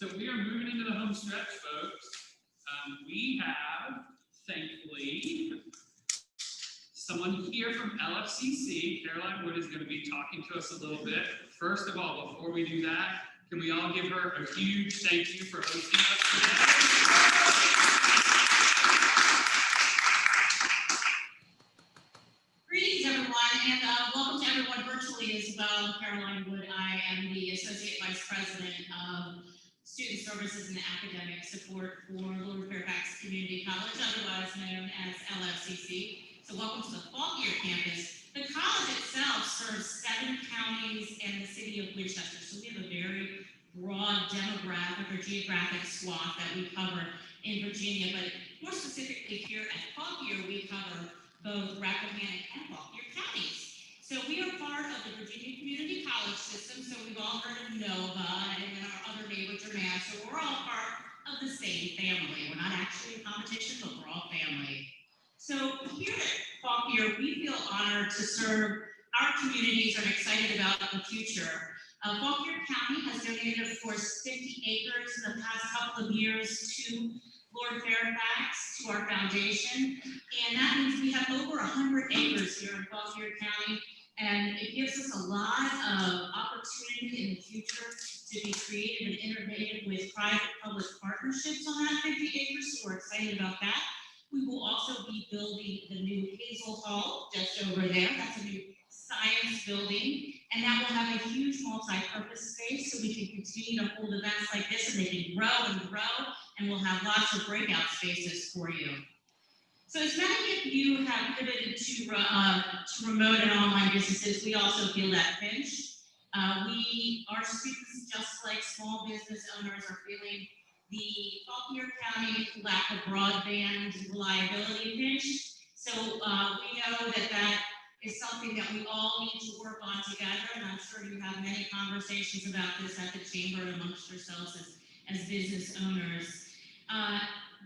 So we are moving into the home stretch, folks. We have, thankfully, someone here from LFCC. Caroline Wood is going to be talking to us a little bit. First of all, before we do that, can we all give her a huge thank you for hosting us today? Greetings, everyone, and welcome to everyone virtually as well. Caroline Wood. I am the Associate Vice President of Student Services and Academic Support for Lord Fairfax Community College, otherwise known as LFCC. So welcome to the Fauquier campus. The college itself serves 7 counties and the city of Winchester, so we have a very broad demographic or geographic swath that we cover in Virginia, but more specifically here at Fauquier, we cover both Rappahannock and Fauquier counties. So we are part of the Virginia Community College system, so we've all heard of NOVA, and then our other neighbor, Jermaine, so we're all part of the same family. We're not actually in competition, but we're all family. So here at Fauquier, we feel honored to serve our communities and excited about the future. Fauquier County has donated, of course, 50 acres in the past couple of years to Lord Fairfax, to our foundation, and that means we have over 100 acres here in Fauquier County, and it gives us a lot of opportunity in the future to be creative and innovative with private-public partnerships on that 50 acres, so we're excited about that. We will also be building the new Hazel Hall just over there. That's a new science building, and that will have a huge multi-purpose space, so we can continue to hold events like this, and they can grow and grow, and we'll have lots of breakout spaces for you. So as many of you have pivoted to remote and online businesses, we also feel that pinch. Our students, just like small business owners, are feeling the Fauquier County lack of broadband reliability pinch. So we know that is something that we all need to work on together, and I'm sure you have many conversations about this at the Chamber amongst yourselves as business owners.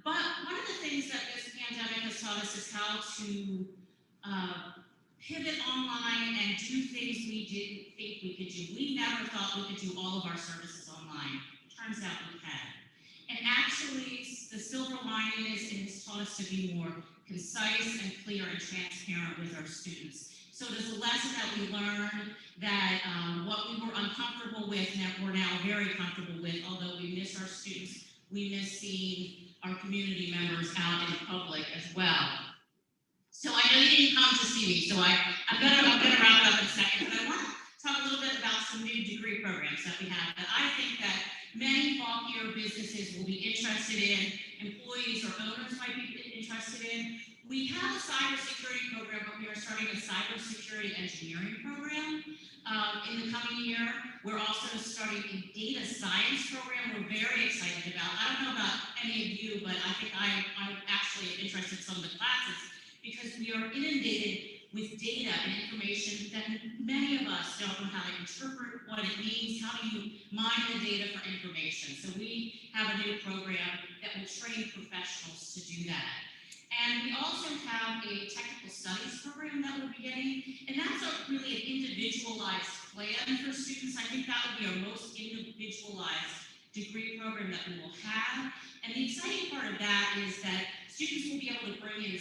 But one of the things that this pandemic has taught us is how to pivot online and do things we didn't think we could do. We never thought we could do all of our services online. It turns out we can. And actually, the silver lining is it has taught us to be more concise and clear and transparent with our students. So it is a lesson that we learned that what we were uncomfortable with, we're now very comfortable with, although we miss our students, we miss seeing our community members out in public as well. So I know you didn't come to see me, so I'm gonna wrap it up in a second, but I want to talk a little bit about some new degree programs that we have that I think that many Fauquier businesses will be interested in, employees or owners might be interested in. We have a cybersecurity program, but we are starting a cybersecurity engineering program in the coming year. We're also starting a data science program we're very excited about. I don't know about any of you, but I think I'm actually interested in some of the classes because we are inundated with data and information that many of us don't know how to interpret what it means. How do you mine the data for information? So we have a new program that will train professionals to do that. And we also have a technical studies program that we're beginning, and that's really an individualized plan for students. I think that will be our most individualized degree program that we will have. And the exciting part of that is that students will be able to bring in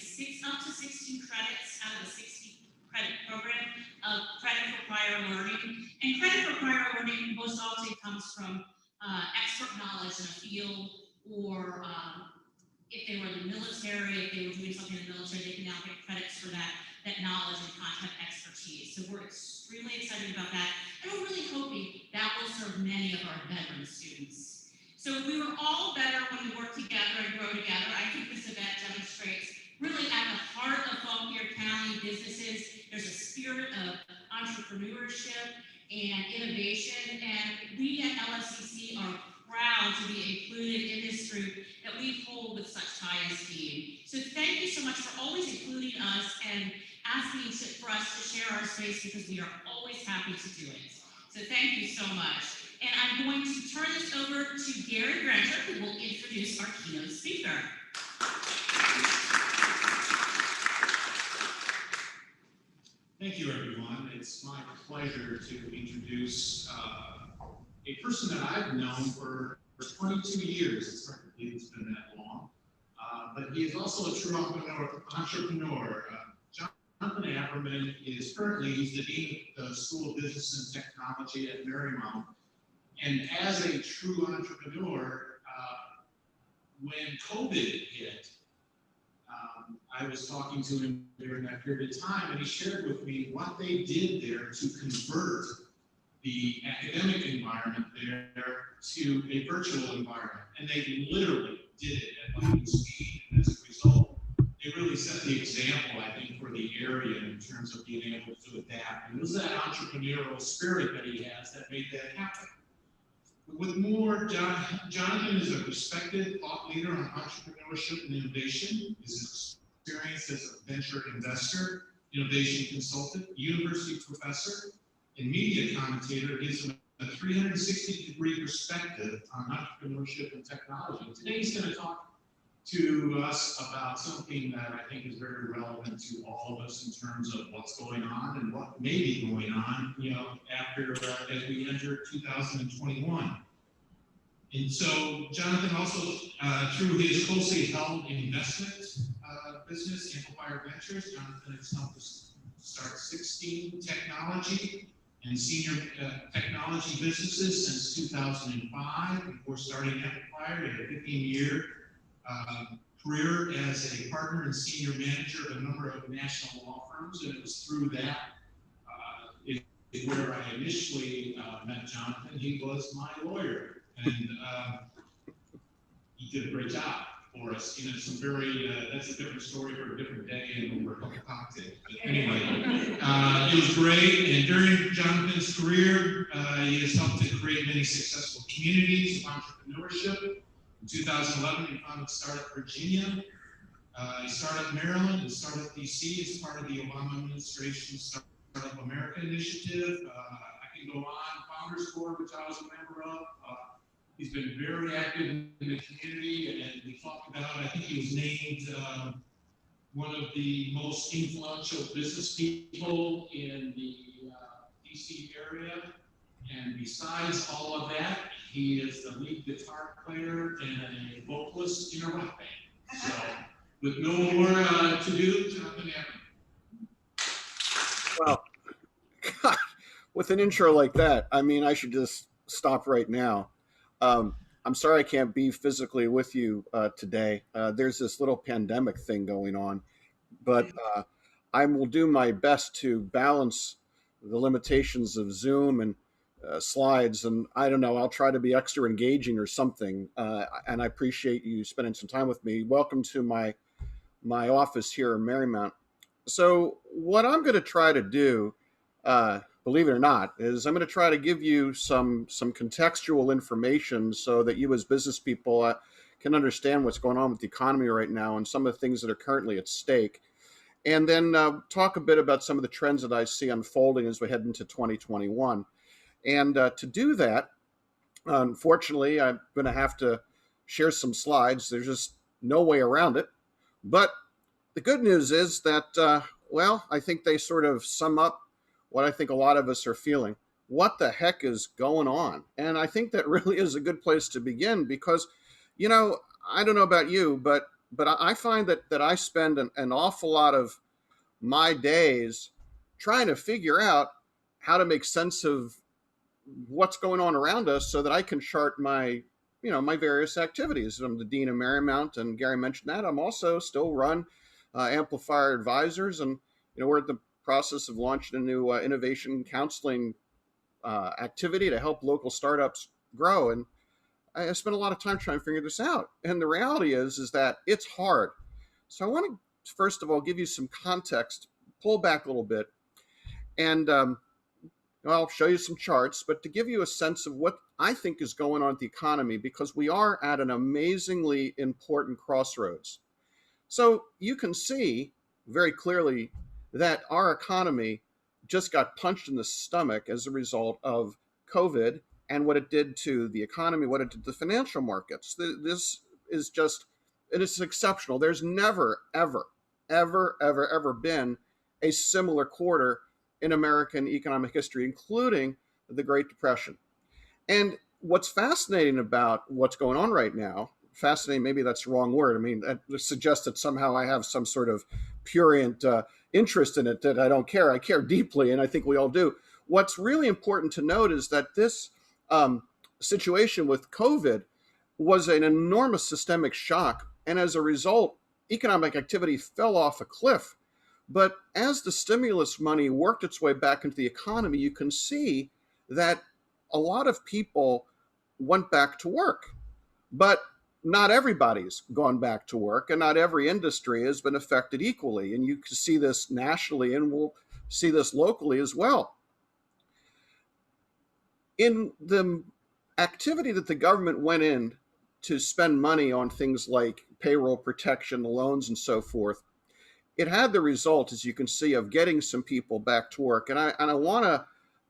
up to 16 credits out of a 60-credit program of credit for prior learning. And credit for prior learning most often comes from expert knowledge in a field, or if they were in the military, if they were doing something in the military, they can now get credits for that knowledge and content expertise. So we're extremely excited about that, and we're really hoping that will serve many of our veteran students. So we were all better when we work together and grow together. I think this event demonstrates really at the heart of Fauquier County businesses, there's a spirit of entrepreneurship and innovation, and we at LFCC are proud to be included in this group that we hold with such high esteem. So thank you so much for always including us and asking for us to share our space, because we are always happy to do it. So thank you so much. And I'm going to turn this over to Gary Granger, who will introduce our keynote speaker. Thank you, everyone. It's my pleasure to introduce a person that I've known for for 22 years. It's hard to believe it's been that long. But he is also a true entrepreneur. Jonathan Aberman is currently, he's the Dean of the School of Business and Technology at Marymount. And as a true entrepreneur, when COVID hit, I was talking to him during that period of time, and he shared with me what they did there to convert the academic environment there to a virtual environment. And they literally did it at lightning speed. And as a result, they really set the example, I think, for the area in terms of being able to adapt. And it was that entrepreneurial spirit that he has that made that happen. With more, Jonathan is a respected thought leader on entrepreneurship and innovation. His experience as a venture investor, innovation consultant, university professor, and media commentator gives him a 360-degree perspective on entrepreneurship and technology. Today he's going to talk to us about something that I think is very relevant to all of us in terms of what's going on and what may be going on, after as we enter 2021. And so Jonathan also, through his closely held investment business, Amplifier Ventures, Jonathan has helped us start 16 technology and senior technology businesses since 2005. Before starting Amplifier, he had a 15-year career as a partner and senior manager of a number of national law firms, and it was through that where I initially met Jonathan. He was my lawyer, and he did a great job for us. Some very, that's a different story for a different day and over a couple cocktails. But anyway, it was great. And during Jonathan's career, he has helped to create many successful communities of entrepreneurship. In 2011, he founded Startup Virginia, Startup Maryland, and Startup DC as part of the Obama administration's Startup America initiative. I can go on, Founders Corps, which I was a member of. He's been very active in the community, and we talked about, I think he was named one of the most influential business people in the DC area. And besides all of that, he is the lead guitar player and a vocalist in a rock band. So, with no more to do, Jonathan Aberman. Well, God, with an intro like that, I mean, I should just stop right now. I'm sorry I can't be physically with you today. There's this little pandemic thing going on, but I will do my best to balance the limitations of Zoom and slides, and I don't know, I'll try to be extra engaging or something. And I appreciate you spending some time with me. Welcome to my office here in Marymount. So what I'm going to try to do, believe it or not, is I'm going to try to give you some contextual information so that you as business people can understand what's going on with the economy right now and some of the things that are currently at stake. And then talk a bit about some of the trends that I see unfolding as we head into 2021. And to do that, unfortunately, I'm going to have to share some slides. There's just no way around it. But the good news is that, well, I think they sort of sum up what I think a lot of us are feeling. What the heck is going on? And I think that really is a good place to begin because, I don't know about you, but I find that I spend an awful lot of my days trying to figure out how to make sense of what's going on around us so that I can chart my various activities. I'm the Dean of Marymount, and Gary mentioned that. I'm also still run Amplifier Advisors, and we're at the process of launching a new innovation counseling activity to help local startups grow. And I spent a lot of time trying to figure this out. And the reality is that it's hard. So I want to, first of all, give you some context, pull back a little bit, and I'll show you some charts, but to give you a sense of what I think is going on with the economy, because we are at an amazingly important crossroads. So you can see very clearly that our economy just got punched in the stomach as a result of COVID and what it did to the economy, what it did to the financial markets. This is just, it is exceptional. There's never, ever, ever, ever, ever been a similar quarter in American economic history, including the Great Depression. And what's fascinating about what's going on right now, fascinating, maybe that's the wrong word. I mean, that suggests that somehow I have some sort of purient interest in it, that I don't care. I care deeply, and I think we all do. What's really important to note is that this situation with COVID was an enormous systemic shock. And as a result, economic activity fell off a cliff. But as the stimulus money worked its way back into the economy, you can see that a lot of people went back to work. But not everybody's gone back to work, and not every industry has been affected equally. And you can see this nationally, and we'll see this locally as well. In the activity that the government went in to spend money on things like payroll protection, loans, and so forth, it had the result, as you can see, of getting some people back to work. And I want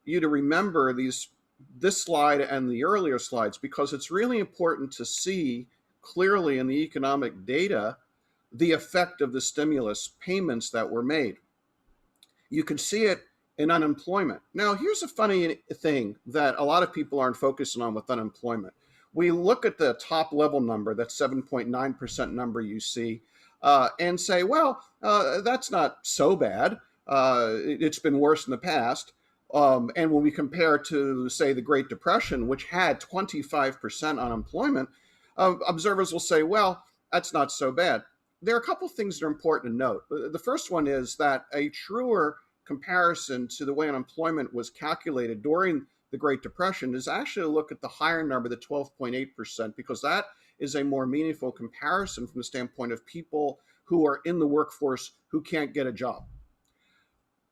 you to remember this slide and the earlier slides, because it's really important to see clearly in the economic data the effect of the stimulus payments that were made. You can see it in unemployment. Now, here's a funny thing that a lot of people aren't focusing on with unemployment. We look at the top level number, that 7.9% number you see, and say, well, that's not so bad. It's been worse in the past. And when we compare to, say, the Great Depression, which had 25% unemployment, observers will say, well, that's not so bad. There are a couple things that are important to note. The first one is that a truer comparison to the way unemployment was calculated during the Great Depression is actually to look at the higher number, the 12.8%, because that is a more meaningful comparison from the standpoint of people who are in the workforce who can't get a job.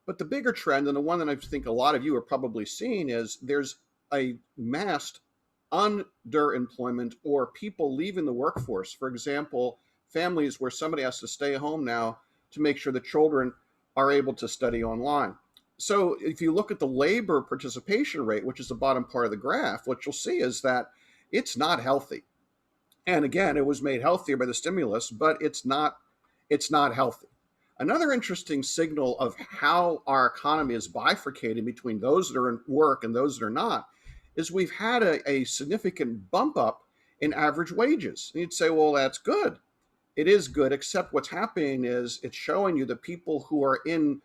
But the bigger trend, and the one that I think a lot of you are probably seeing, is there's a massed underemployment, or people leaving the workforce. For example, families where somebody has to stay home now to make sure the children are able to study online. So if you look at the labor participation rate, which is the bottom part of the graph, what you'll see is that it's not healthy. And again, it was made healthier by the stimulus, but it's not healthy. Another interesting signal of how our economy is bifurcating between those that are in work and those that are not is we've had a significant bump up in average wages. And you'd say, well, that's good. It is good, except what's happening is it's showing you the people who are in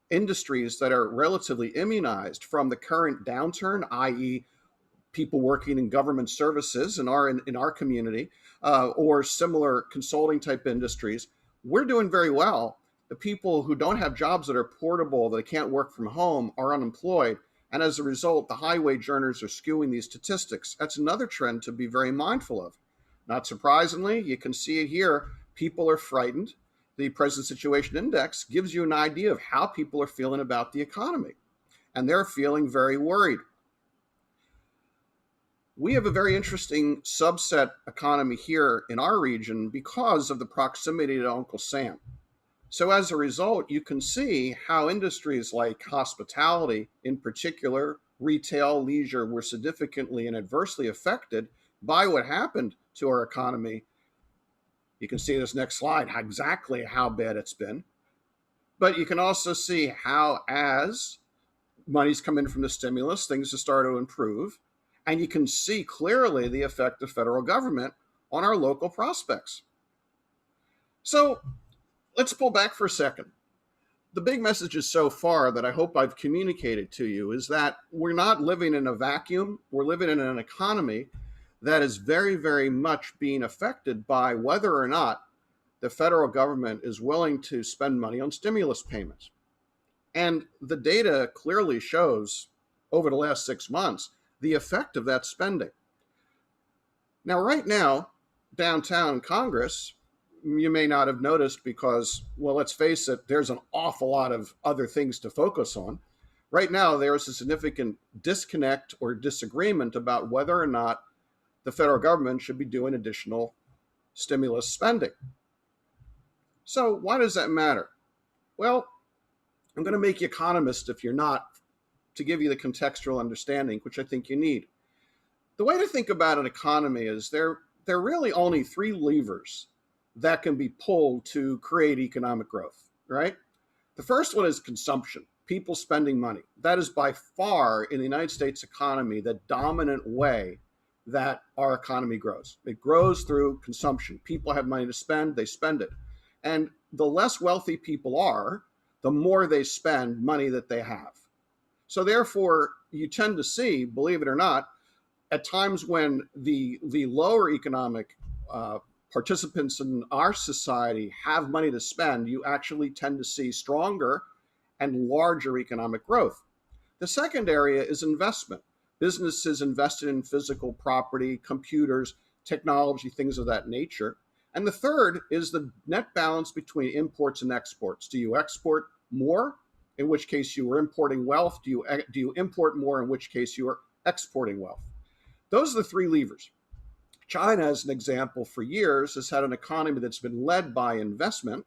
industries that are relatively immunized from the current downturn, i.e. people working in government services in our community, or similar consulting type industries. We're doing very well. The people who don't have jobs that are portable, that can't work from home, are unemployed. And as a result, the high wage earners are skewing these statistics. That's another trend to be very mindful of. Not surprisingly, you can see it here. People are frightened. The Present Situation Index gives you an idea of how people are feeling about the economy. And they're feeling very worried. We have a very interesting subset economy here in our region because of the proximity to Uncle Sam. So as a result, you can see how industries like hospitality, in particular, retail, leisure, were significantly and adversely affected by what happened to our economy. You can see this next slide, exactly how bad it's been. But you can also see how, as money's come in from the stimulus, things have started to improve. And you can see clearly the effect of federal government on our local prospects. So let's pull back for a second. The big messages so far that I hope I've communicated to you is that we're not living in a vacuum. We're living in an economy that is very, very much being affected by whether or not the federal government is willing to spend money on stimulus payments. And the data clearly shows over the last 6 months the effect of that spending. Now, right now, downtown Congress, you may not have noticed because, well, let's face it, there's an awful lot of other things to focus on. Right now, there is a significant disconnect or disagreement about whether or not the federal government should be doing additional stimulus spending. So why does that matter? Well, I'm going to make you economist if you're not, to give you the contextual understanding, which I think you need. The way to think about an economy is there are really only 3 levers that can be pulled to create economic growth, right? The first one is consumption, people spending money. That is by far in the United States economy the dominant way that our economy grows. It grows through consumption. People have money to spend, they spend it. And the less wealthy people are, the more they spend money that they have. So therefore, you tend to see, believe it or not, at times when the lower economic participants in our society have money to spend, you actually tend to see stronger and larger economic growth. The second area is investment. Businesses invested in physical property, computers, technology, things of that nature. And the third is the net balance between imports and exports. Do you export more, in which case you are importing wealth? Do you import more, in which case you are exporting wealth? Those are the three levers. China, as an example, for years has had an economy that's been led by investment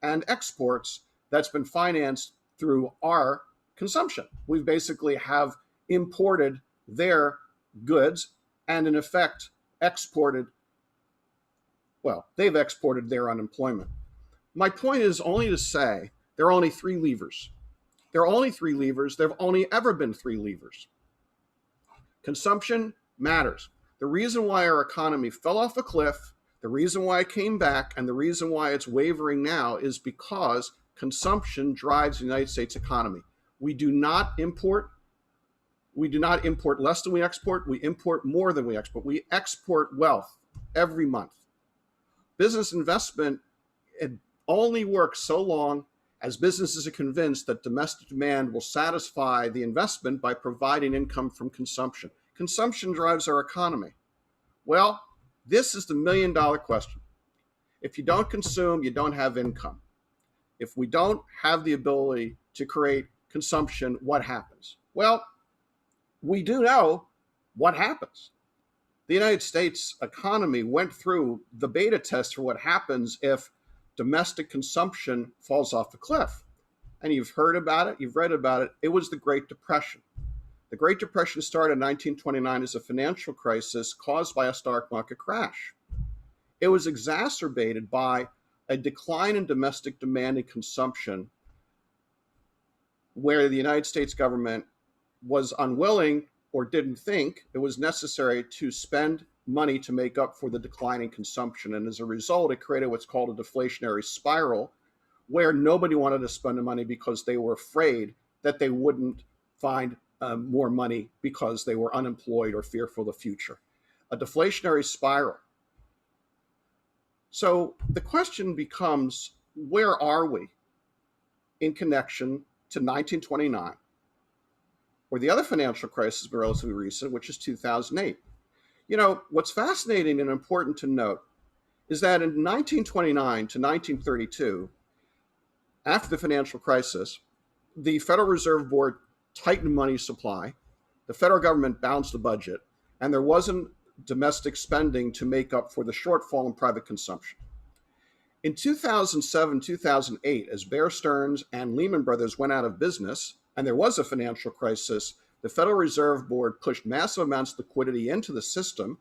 and exports that's been financed through our consumption. We basically have imported their goods and in effect exported, well, they've exported their unemployment. My point is only to say there are only three levers. There are only three levers. There have only ever been three levers. Consumption matters. The reason why our economy fell off a cliff, the reason why it came back, and the reason why it's wavering now is because consumption drives the United States economy. We do not import less than we export. We import more than we export. We export wealth every month. Business investment, it only works so long as businesses are convinced that domestic demand will satisfy the investment by providing income from consumption. Consumption drives our economy. Well, this is the million-dollar question. If you don't consume, you don't have income. If we don't have the ability to create consumption, what happens? Well, we do know what happens. The United States economy went through the beta test for what happens if domestic consumption falls off a cliff. And you've heard about it, you've read about it. It was the Great Depression. The Great Depression started in 1929 as a financial crisis caused by a stock market crash. It was exacerbated by a decline in domestic demand and consumption, where the United States government was unwilling or didn't think it was necessary to spend money to make up for the decline in consumption. And as a result, it created what's called a deflationary spiral, where nobody wanted to spend the money because they were afraid that they wouldn't find more money because they were unemployed or fearful of the future. A deflationary spiral. So the question becomes, where are we in connection to 1929, or the other financial crisis relatively recent, which is 2008? You know, what's fascinating and important to note is that in 1929 to 1932, after the financial crisis, the Federal Reserve Board tightened money supply, the federal government balanced the budget, and there wasn't domestic spending to make up for the shortfall in private consumption. In 2007, 2008, as Bear Stearns and Lehman Brothers went out of business, and there was a financial crisis, the Federal Reserve Board pushed massive amounts of liquidity into the system,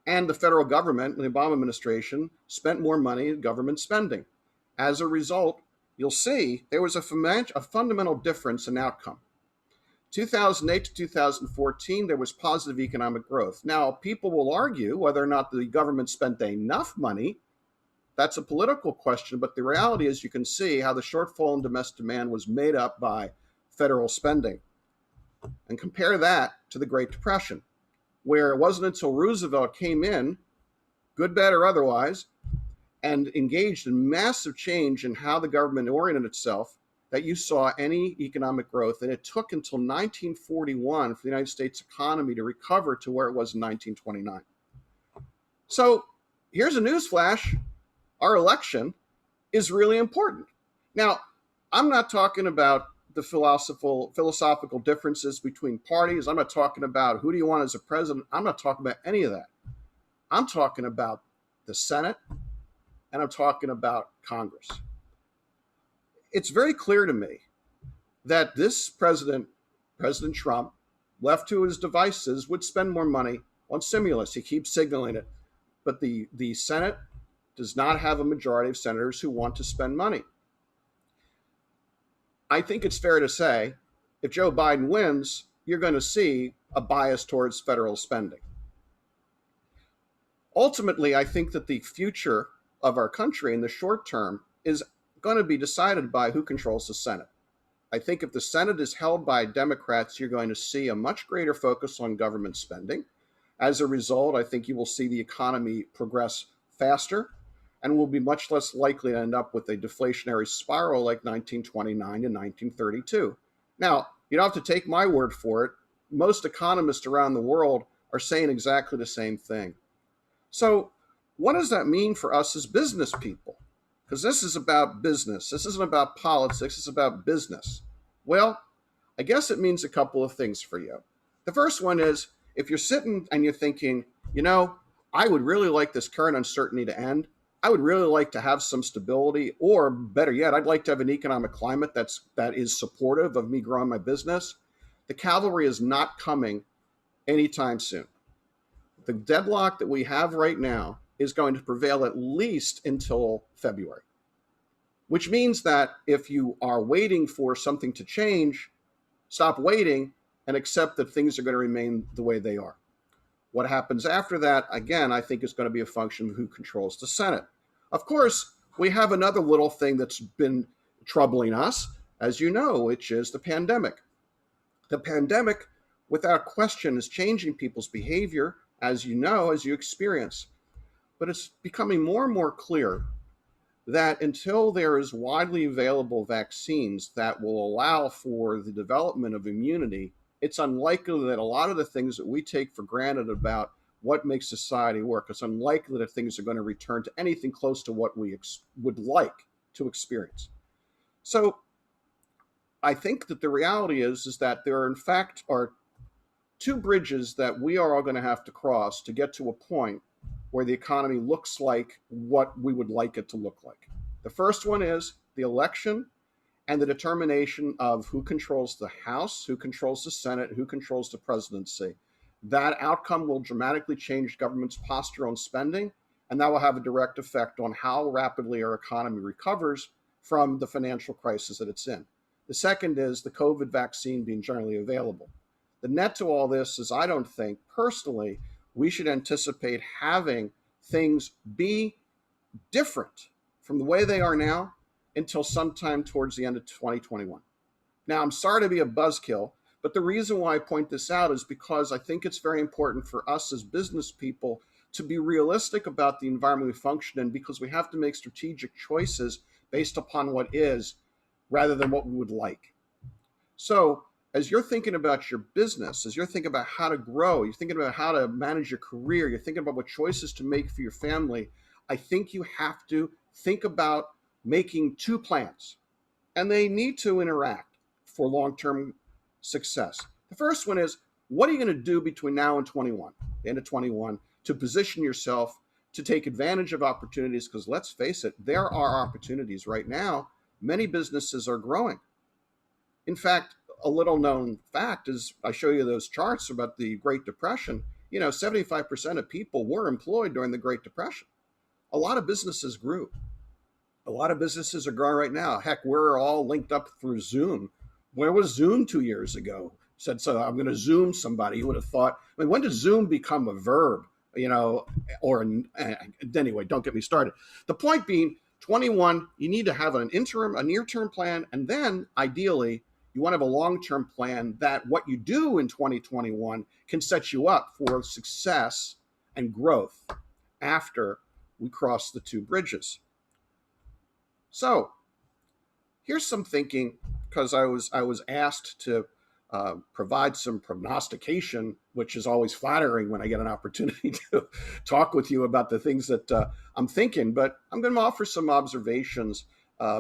and the federal government, the Obama administration, spent more money in government spending. As a result, you'll see there was a fundamental difference in outcome. 2008 to 2014, there was positive economic growth. Now, people will argue whether or not the government spent enough money. That's a political question, but the reality is you can see how the shortfall in domestic demand was made up by federal spending. And compare that to the Great Depression, where it wasn't until Roosevelt came in, good, bad, or otherwise, and engaged in massive change in how the government oriented itself, that you saw any economic growth. And it took until 1941 for the United States economy to recover to where it was in 1929. So here's a news flash. Our election is really important. Now, I'm not talking about the philosophical differences between parties. I'm not talking about who do you want as a president. I'm not talking about any of that. I'm talking about the Senate, and I'm talking about Congress. It's very clear to me that this President Trump, left to his devices, would spend more money on stimulus. He keeps signaling it. But the Senate does not have a majority of senators who want to spend money. I think it's fair to say, if Joe Biden wins, you're going to see a bias towards federal spending. ultimately, I think that the future of our country in the short term is going to be decided by who controls the Senate. I think if the Senate is held by Democrats, you're going to see a much greater focus on government spending. As a result, I think you will see the economy progress faster and will be much less likely to end up with a deflationary spiral like 1929 and 1932. Now, you don't have to take my word for it. Most economists around the world are saying exactly the same thing. So, what does that mean for us as business people? Because this is about business. This isn't about politics. It's about business. Well, I guess it means a couple of things for you. The first one is if you're sitting and you're thinking, I would really like this current uncertainty to end. I would really like to have some stability, or better yet, I'd like to have an economic climate that is supportive of me growing my business. The cavalry is not coming anytime soon. The deadlock that we have right now is going to prevail at least until February, which means that if you are waiting for something to change, stop waiting and accept that things are going to remain the way they are. What happens after that, again, I think is going to be a function of who controls the Senate. Of course, we have another little thing that's been troubling us, as you know, which is the pandemic. The pandemic, without question, is changing people's behavior, as you know, as you experience. But it's becoming more and more clear that until there is widely available vaccines that will allow for the development of immunity, it's unlikely that a lot of the things that we take for granted about what makes society work, it's unlikely that things are going to return to anything close to what we would like to experience. So I think that the reality is that there in fact are two bridges that we are all going to have to cross to get to a point where the economy looks like what we would like it to look like. The first one is the election and the determination of who controls the House, who controls the Senate, who controls the presidency. That outcome will dramatically change government's posture on spending, and that will have a direct effect on how rapidly our economy recovers from the financial crisis that it's in. The second is the COVID vaccine being generally available. The net to all this is I don't think, personally, we should anticipate having things be different from the way they are now until sometime towards the end of 2021. Now, I'm sorry to be a buzzkill, but the reason why I point this out is because I think it's very important for us as business people to be realistic about the environment we function in, because we have to make strategic choices based upon what is rather than what we would like. So as you're thinking about your business, as you're thinking about how to grow, you're thinking about how to manage your career, you're thinking about what choices to make for your family, I think you have to think about making two plans, and they need to interact for long-term success. The first one is, what are you going to do between now and 21, the end of 21, to position yourself to take advantage of opportunities? Because let's face it, there are opportunities right now. Many businesses are growing. In fact, a little known fact is I show you those charts about the Great Depression. 75% of people were employed during the Great Depression. A lot of businesses grew. A lot of businesses are growing right now. Heck, we're all linked up through Zoom. Where was Zoom 2 years ago? Said, so I'm going to Zoom somebody. You would have thought, when did Zoom become a verb? Or anyway, don't get me started. The point being, 21, you need to have a near-term plan, and then ideally, you want to have a long-term plan that what you do in 2021 can set you up for success and growth after we cross the two bridges. So here's some thinking, because I was asked to provide some prognostication, which is always flattering when I get an opportunity to talk with you about the things that I'm thinking, but I'm going to offer some observations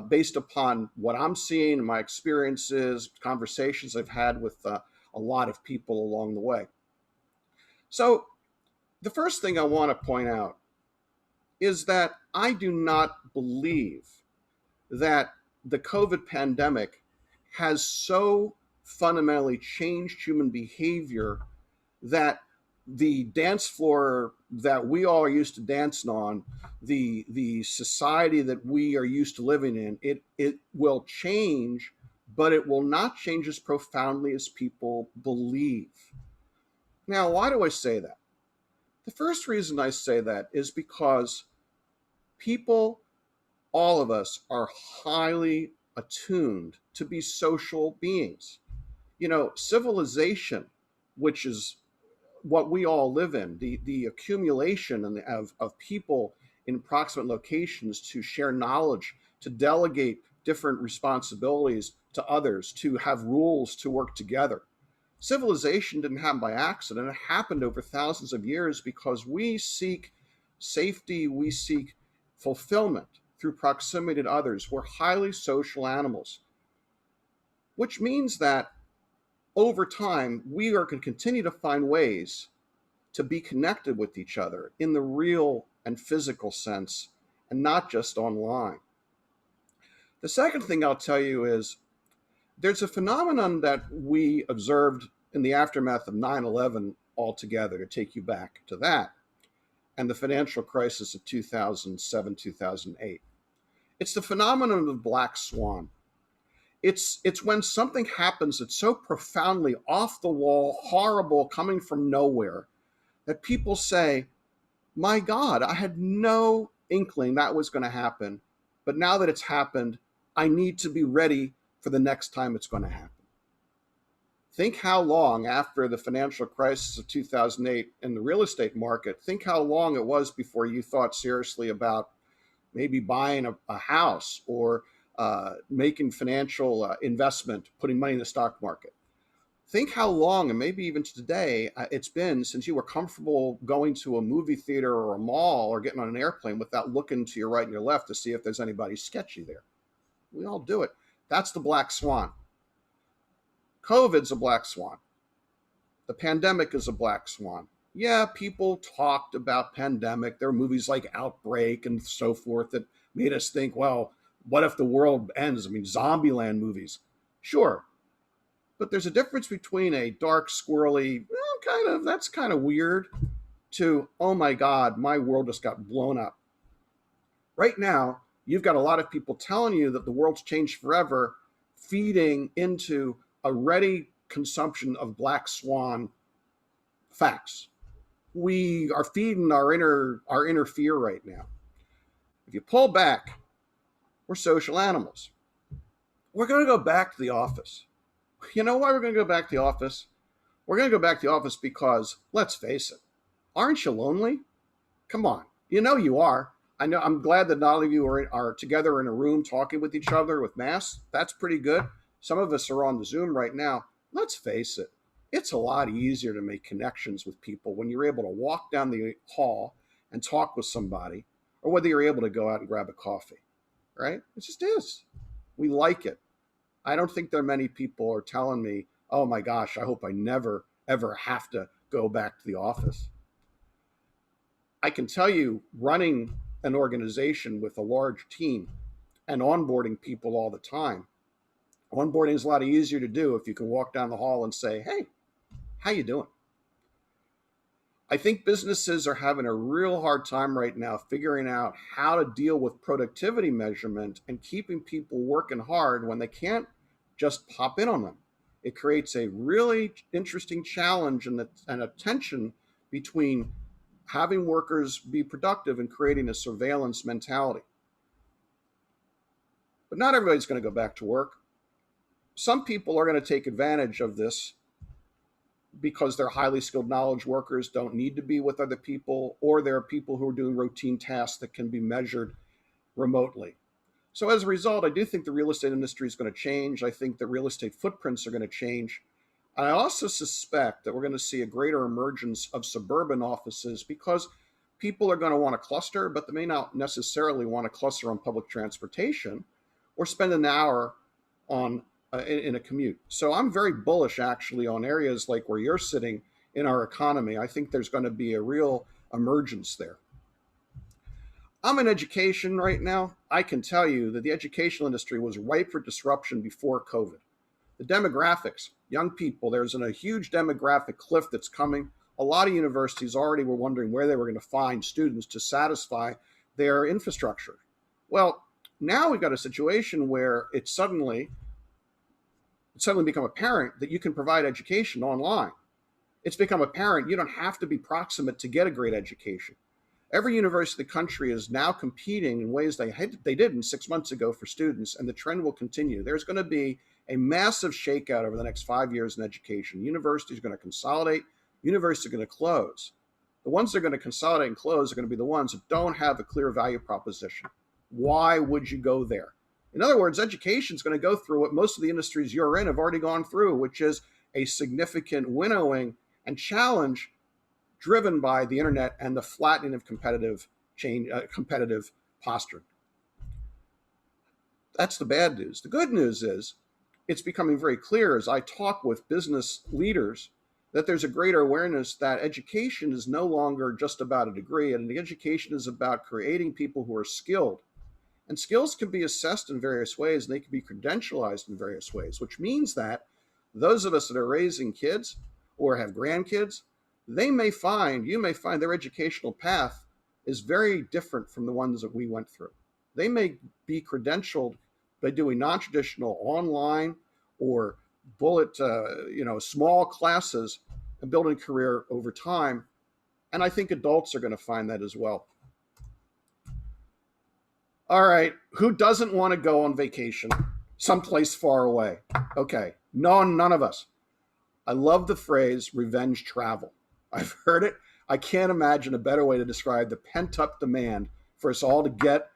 based upon what I'm seeing, my experiences, conversations I've had with a lot of people along the way. So the first thing I want to point out is that I do not believe that the COVID pandemic has so fundamentally changed human behavior that the dance floor that we all are used to dancing on, the society that we are used to living in, it will change, but it will not change as profoundly as people believe. Now, why do I say that? The first reason I say that is because people, all of us, are highly attuned to be social beings. You know, civilization, which is what we all live in, the accumulation of people in proximate locations to share knowledge, to delegate different responsibilities to others, to have rules to work together. Civilization didn't happen by accident. It happened over thousands of years because we seek safety, we seek fulfillment through proximity to others. We're highly social animals, which means that over time, we are going to continue to find ways to be connected with each other in the real and physical sense, and not just online. The second thing I'll tell you is there's a phenomenon that we observed in the aftermath of 9/11 altogether, to take you back to that, and the financial crisis of 2007, 2008. It's the phenomenon of the black swan. It's when something happens that's so profoundly off the wall, horrible, coming from nowhere, that people say, my God, I had no inkling that was going to happen. But now that it's happened, I need to be ready for the next time it's going to happen. Think how long after the financial crisis of 2008 in the real estate market, think how long it was before you thought seriously about maybe buying a house or making financial investment, putting money in the stock market. Think how long, and maybe even today, it's been since you were comfortable going to a movie theater or a mall or getting on an airplane without looking to your right and your left to see if there's anybody sketchy there. We all do it. That's the black swan. COVID's a black swan. The pandemic is a black swan. Yeah, people talked about pandemic. There are movies like Outbreak and so forth that made us think, well, what if the world ends? I mean, Zombieland movies. Sure. But there's a difference between a dark, squirrely, that's kind of weird, to, oh my God, my world just got blown up. Right now, you've got a lot of people telling you that the world's changed forever, feeding into a ready consumption of black swan facts. We are feeding our inner fear right now. If you pull back, we're social animals. We're going to go back to the office. You know why we're going to go back to the office? We're going to go back to the office because, let's face it, aren't you lonely? Come on. You know you are. I know. I'm glad that all of you are together in a room talking with each other with masks. That's pretty good. Some of us are on the Zoom right now. Let's face it, it's a lot easier to make connections with people when you're able to walk down the hall and talk with somebody, or whether you're able to go out and grab a coffee, right? It just is. We like it. I don't think there are many people are telling me, oh my gosh, I hope I never, ever have to go back to the office. I can tell you, running an organization with a large team and onboarding people all the time, onboarding is a lot easier to do if you can walk down the hall and say, hey, how you doing? I think businesses are having a real hard time right now figuring out how to deal with productivity measurement and keeping people working hard when they can't just pop in on them. It creates a really interesting challenge and a tension between having workers be productive and creating a surveillance mentality. But not everybody's going to go back to work. Some people are going to take advantage of this because they're highly skilled knowledge workers, don't need to be with other people, or there are people who are doing routine tasks that can be measured remotely. So as a result, I do think the real estate industry is going to change. I think the real estate footprints are going to change. I also suspect that we're going to see a greater emergence of suburban offices because people are going to want to cluster, but they may not necessarily want to cluster on public transportation or spend an hour on in a commute. So I'm very bullish actually on areas like where you're sitting in our economy. I think there's going to be a real emergence there. I'm in education right now. I can tell you that the educational industry was ripe for disruption before COVID. The demographics, young people, there's a huge demographic cliff that's coming. A lot of universities already were wondering where they were going to find students to satisfy their infrastructure. Well, now we've got a situation where it's suddenly become apparent that you can provide education online. it's become apparent you don't have to be proximate to get a great education. Every university in the country is now competing in ways they didn't 6 months ago for students, and the trend will continue. There's going to be a massive shakeout over the next 5 years in education. Universities are going to consolidate, universities are going to close. The ones that are going to consolidate and close are going to be the ones that don't have a clear value proposition. Why would you go there? In other words, education is going to go through what most of the industries you're in have already gone through, which is a significant winnowing and challenge driven by the internet and the flattening of competitive posture. That's the bad news. The good news is it's becoming very clear as I talk with business leaders that there's a greater awareness that education is no longer just about a degree, and the education is about creating people who are skilled. And skills can be assessed in various ways, and they can be credentialized in various ways, which means that those of us that are raising kids or have grandkids, you may find their educational path is very different from the ones that we went through. They may be credentialed by doing non-traditional online or small classes and building a career over time. And I think adults are going to find that as well. All right, who doesn't want to go on vacation someplace far away? Okay, none of us. I love the phrase revenge travel. I've heard it. I can't imagine a better way to describe the pent-up demand for us all to get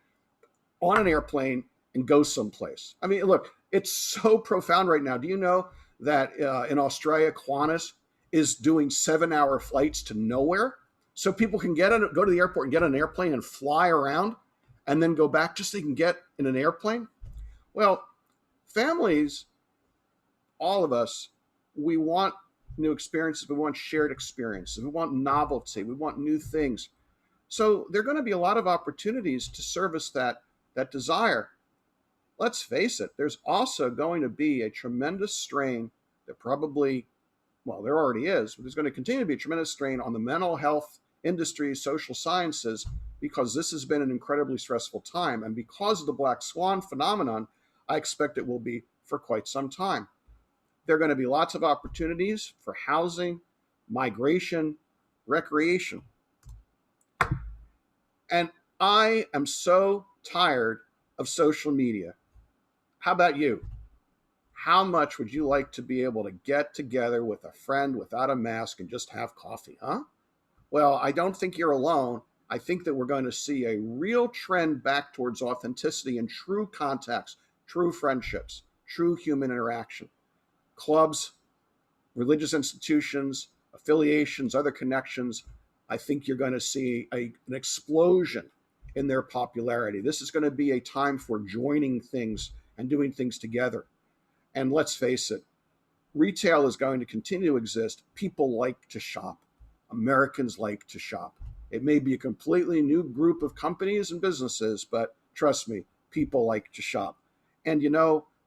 on an airplane and go someplace. I mean, look, it's so profound right now. Do you know that in Australia, Qantas is doing 7-hour flights to nowhere? So people can go to the airport and get on an airplane and fly around and then go back just so they can get in an airplane? Well, families, all of us, we want new experiences, we want shared experiences, we want novelty, we want new things. So there are going to be a lot of opportunities to service that desire. Let's face it, there's also going to be a tremendous strain that there already is, but there's going to continue to be a tremendous strain on the mental health industry, social sciences, because this has been an incredibly stressful time. And because of the black swan phenomenon, I expect it will be for quite some time. There are going to be lots of opportunities for housing, migration, recreation. And I am so tired of social media. How about you? How much would you like to be able to get together with a friend without a mask and just have coffee, huh? Well, I don't think you're alone. I think that we're going to see a real trend back towards authenticity and true contacts, true friendships, true human interaction. Clubs, religious institutions, affiliations, other connections, I think you're going to see an explosion in their popularity. This is going to be a time for joining things and doing things together. And let's face it, retail is going to continue to exist. People like to shop. Americans like to shop. It may be a completely new group of companies and businesses, but trust me, people like to shop. And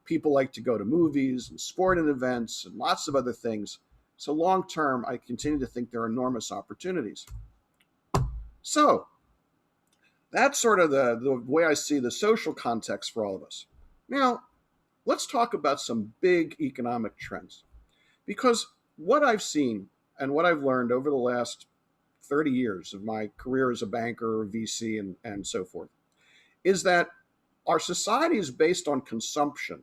people like to go to movies and sporting events and lots of other things. So long term, I continue to think there are enormous opportunities. So that's sort of the way I see the social context for all of us. Now, let's talk about some big economic trends. Because what I've seen and what I've learned over the last 30 years of my career as a banker or VC and so forth is that our society is based on consumption.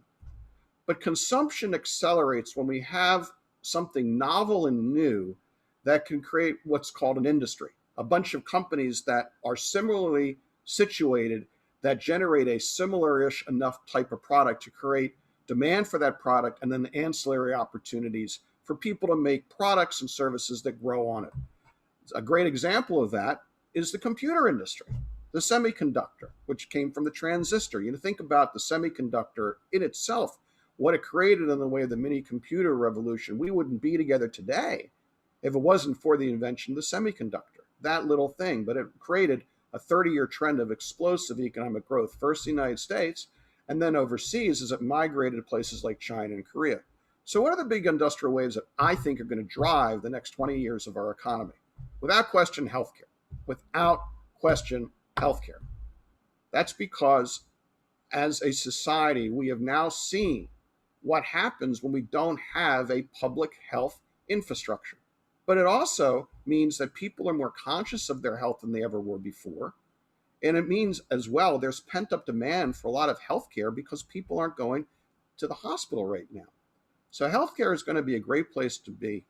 But consumption accelerates when we have something novel and new that can create what's called an industry, a bunch of companies that are similarly situated that generate a similar-ish enough type of product to create demand for that product and then the ancillary opportunities for people to make products and services that grow on it. A great example of that is the computer industry, the semiconductor, which came from the transistor. Think about the semiconductor in itself, what it created in the way of the mini computer revolution. We wouldn't be together today if it wasn't for the invention of the semiconductor, that little thing. But it created a 30-year trend of explosive economic growth, first in the United States, and then overseas as it migrated to places like China and Korea. So what are the big industrial waves that I think are going to drive the next 20 years of our economy? Without question, healthcare. Without question, healthcare. That's because as a society, we have now seen what happens when we don't have a public health infrastructure. but it also means that people are more conscious of their health than they ever were before. And it means as well, there's pent up demand for a lot of healthcare because people aren't going to the hospital right now. So healthcare is going to be a great place to be.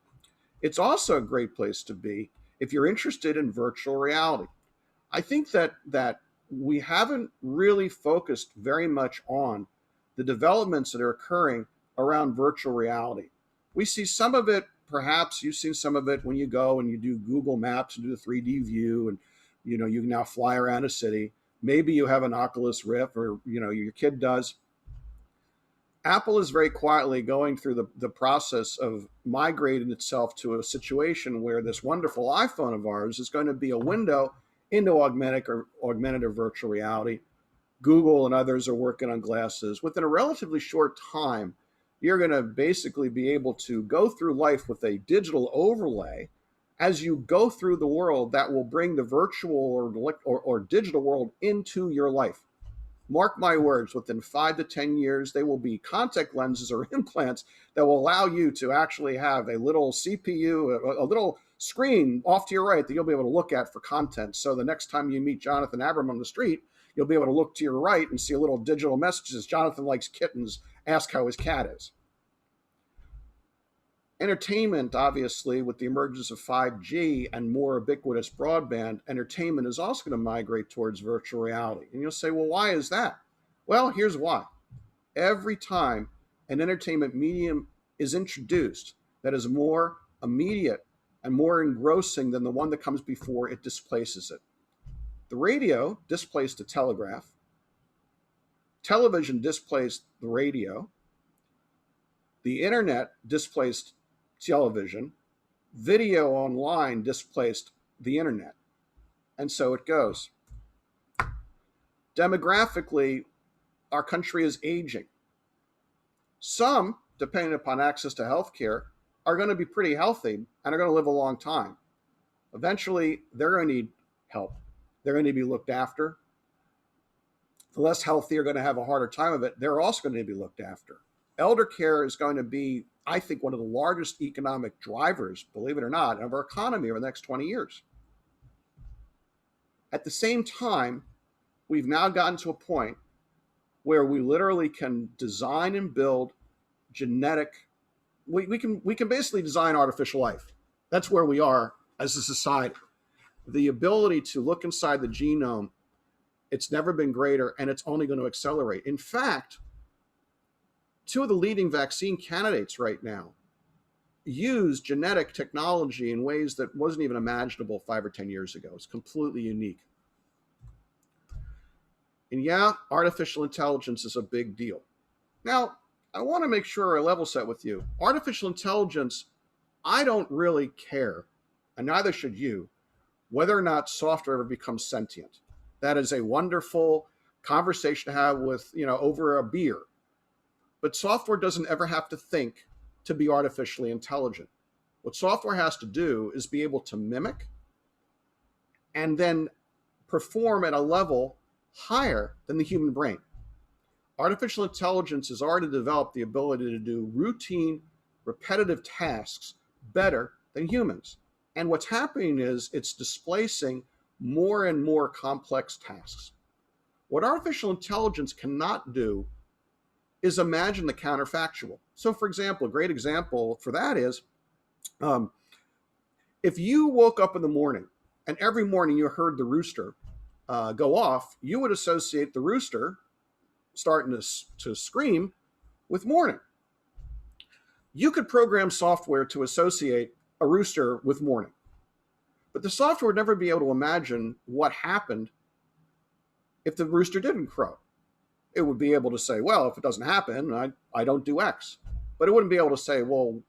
It's also a great place to be if you're interested in virtual reality. I think that we haven't really focused very much on the developments that are occurring around virtual reality. We see some of it, perhaps you've seen some of it when you go and you do Google Maps and do the 3D view, and you can now fly around a city. Maybe you have an Oculus Rift, or your kid does. Apple is very quietly going through the process of migrating itself to a situation where this wonderful iPhone of ours is going to be a window into augmentative virtual reality. Google and others are working on glasses. Within a relatively short time, you're going to basically be able to go through life with a digital overlay as you go through the world that will bring the virtual or digital world into your life. Mark my words, within 5 to 10 years, they will be contact lenses or implants that will allow you to actually have a little CPU, a little screen off to your right that you'll be able to look at for content. So the next time you meet Jonathan Aberman on the street, you'll be able to look to your right and see a little digital messages. Jonathan likes kittens. Ask how his cat is. Entertainment, obviously, with the emergence of 5G and more ubiquitous broadband, entertainment is also going to migrate towards virtual reality. And you'll say, well, why is that? Well, here's why. Every time an entertainment medium is introduced that is more immediate and more engrossing than the one that comes before, it displaces it. The radio displaced the telegraph. Television displaced the radio. The internet displaced television. Video online displaced the internet. And so it goes. Demographically, our country is aging. Some, depending upon access to healthcare, are going to be pretty healthy and are going to live a long time. Eventually, they're going to need help. They're going to be looked after. The less healthy are going to have a harder time of it. They're also going to be looked after. Elder care is going to be, I think, one of the largest economic drivers, believe it or not, of our economy over the next 20 years. At the same time, we've now gotten to a point where we literally can design and build genetic, we can basically design artificial life. That's where we are as a society. The ability to look inside the genome, it's never been greater, and it's only going to accelerate. In fact, two of the leading vaccine candidates right now use genetic technology in ways that wasn't even imaginable 5 or 10 years ago. It's completely unique. And yeah, artificial intelligence is a big deal. Now, I want to make sure I level set with you. Artificial intelligence, I don't really care, and neither should you, whether or not software ever becomes sentient. That is a wonderful conversation to have with, over a beer. But software doesn't ever have to think to be artificially intelligent. What software has to do is be able to mimic and then perform at a level higher than the human brain. Artificial intelligence has already developed the ability to do routine, repetitive tasks better than humans. And what's happening is it's displacing more and more complex tasks. What artificial intelligence cannot do is imagine the counterfactual. So, for example, a great example for that is if you woke up in the morning and every morning you heard the rooster go off, you would associate the rooster starting to scream with morning. You could program software to associate a rooster with morning, but the software would never be able to imagine what happened if the rooster didn't crow. It would be able to say, well, if it doesn't happen, I don't do X. But it wouldn't be able to say, well,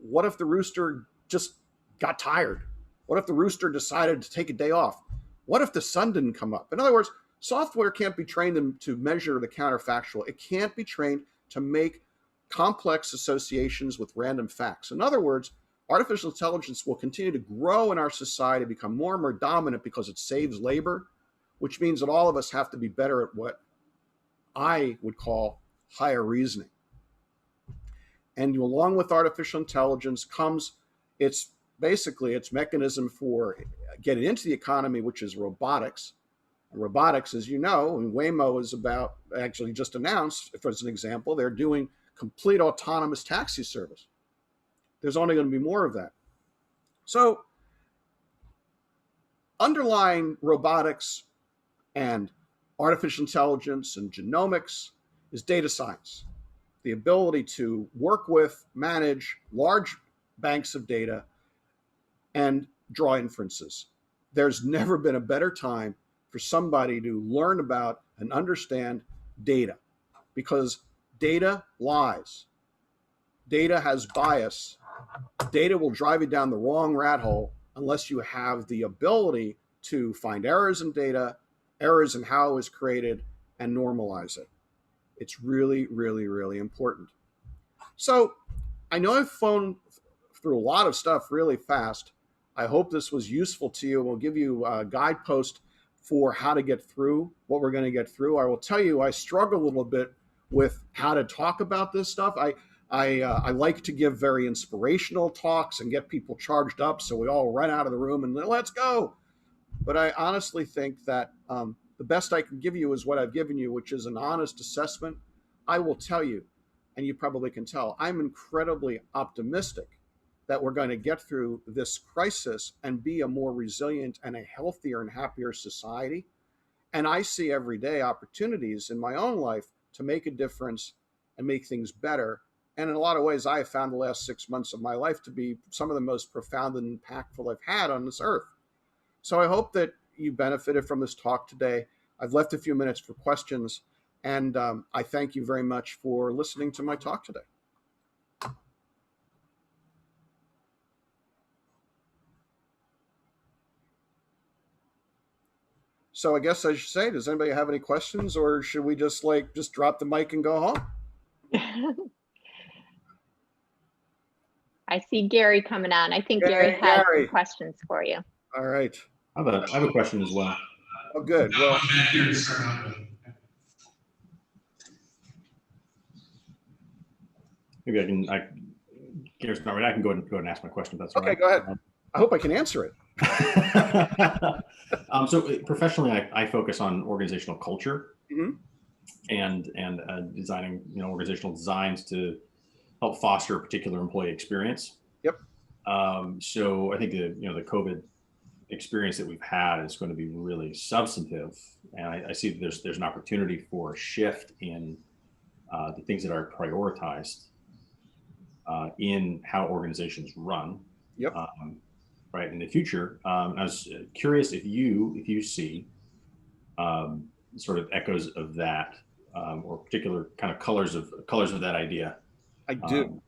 what if the rooster just got tired? What if the rooster decided to take a day off? What if the sun didn't come up? In other words, software can't be trained to measure the counterfactual. It can't be trained to make complex associations with random facts. In other words, artificial intelligence will continue to grow in our society, become more and more dominant because it saves labor, which means that all of us have to be better at what I would call higher reasoning. And along with artificial intelligence comes It's basically its mechanism for getting into the economy, which is robotics. And robotics, as you know, and Waymo is about, actually just announced, for as an example, they're doing complete autonomous taxi service. There's only going to be more of that. So underlying robotics and artificial intelligence and genomics is data science, the ability to work with, manage large banks of data and draw inferences. There's never been a better time for somebody to learn about and understand data, because data lies. Data has bias. Data will drive you down the wrong rat hole unless you have the ability to find errors in data, errors in how it was created, and normalize it. It's really, really, really important. So I know I've flown through a lot of stuff really fast. I hope this was useful to you. We'll give you a guidepost for how to get through what we're going to get through. I will tell you, I struggle a little bit with how to talk about this stuff. I like to give very inspirational talks and get people charged up so we all run out of the room and let's go. But I honestly think that the best I can give you is what I've given you, which is an honest assessment. I will tell you, and you probably can tell, I'm incredibly optimistic that we're going to get through this crisis and be a more resilient and a healthier and happier society. And I see every day opportunities in my own life to make a difference and make things better. And in a lot of ways, I have found the last 6 months of my life to be some of the most profound and impactful I've had on this earth. So I hope that you benefited from this talk today. I've left a few minutes for questions, and I thank you very much for listening to my talk today. So I guess I should say, does anybody have any questions, or should we just drop the mic and go home? I see Gary coming on. I think Gary has some questions for you. All right. I have a question as well. Oh, good. Well, I'm back here to start off with. Maybe Gary's not ready. I can go ahead and ask my question. If that's okay. Go ahead. I hope I can answer it. So professionally, I focus on organizational culture, mm-hmm. and designing organizational designs to help foster a particular employee experience. Yep. So I think the COVID experience that we've had is going to be really substantive, and I see that there's an opportunity for a shift in the things that are prioritized in how organizations run. Yep. Right in the future. I was curious if you see sort of echoes of that, or particular kind of colors of that idea. I do.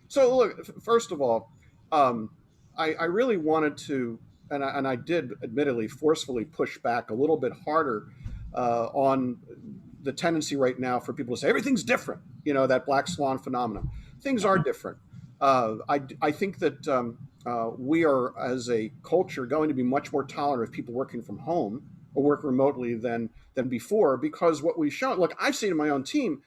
So look, first of all, I really wanted to, and I did admittedly forcefully push back a little bit harder on the tendency right now for people to say everything's different. That black swan phenomenon. Things are different. I think that we are, as a culture, going to be much more tolerant of people working from home or work remotely than before, because what we've shown, look, I've seen in my own team,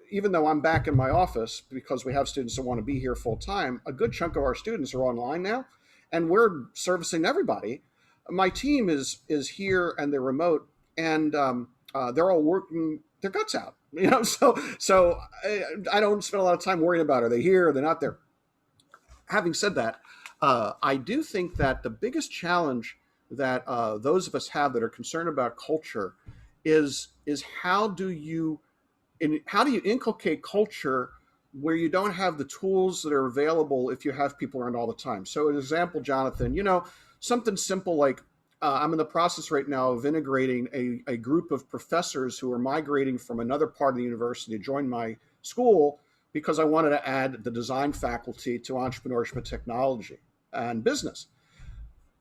even though I'm back in my office because we have students that want to be here full time, a good chunk of our students are online now, and we're servicing everybody. My team is here and they're remote, and they're all working their guts out. So I don't spend a lot of time worrying about, are they here, are they not there? Having said that, I do think that the biggest challenge that those of us have that are concerned about culture is how do you inculcate culture where you don't have the tools that are available if you have people around all the time. So an example, Jonathan, something simple like I'm in the process right now of integrating a group of professors who are migrating from another part of the university to join my school because I wanted to add the design faculty to entrepreneurship and technology and business.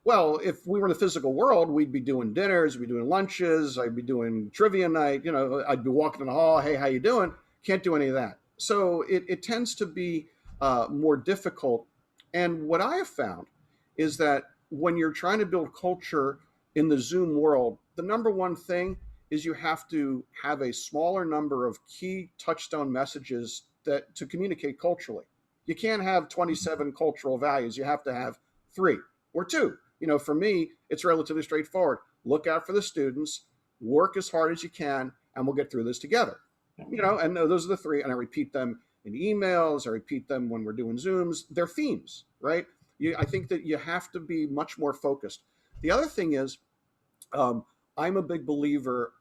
Well, if we were in the physical world, we'd be doing dinners, we'd be doing lunches, I'd be doing trivia night, I'd be walking in the hall, hey, how you doing? Can't do any of that. So it tends to be more difficult. And what I have found is that when you're trying to build culture in the Zoom world, the number one thing is you have to have a smaller number of key touchstone messages to communicate culturally. You can't have 27 cultural values. You have to have 3 or 2. For me, it's relatively straightforward. Look out for the students, work as hard as you can, and we'll get through this together. And those are the 3, and I repeat them in emails, I repeat them when we're doing Zooms. They're themes, right? I think that you have to be much more focused. The other thing is, I'm a big believer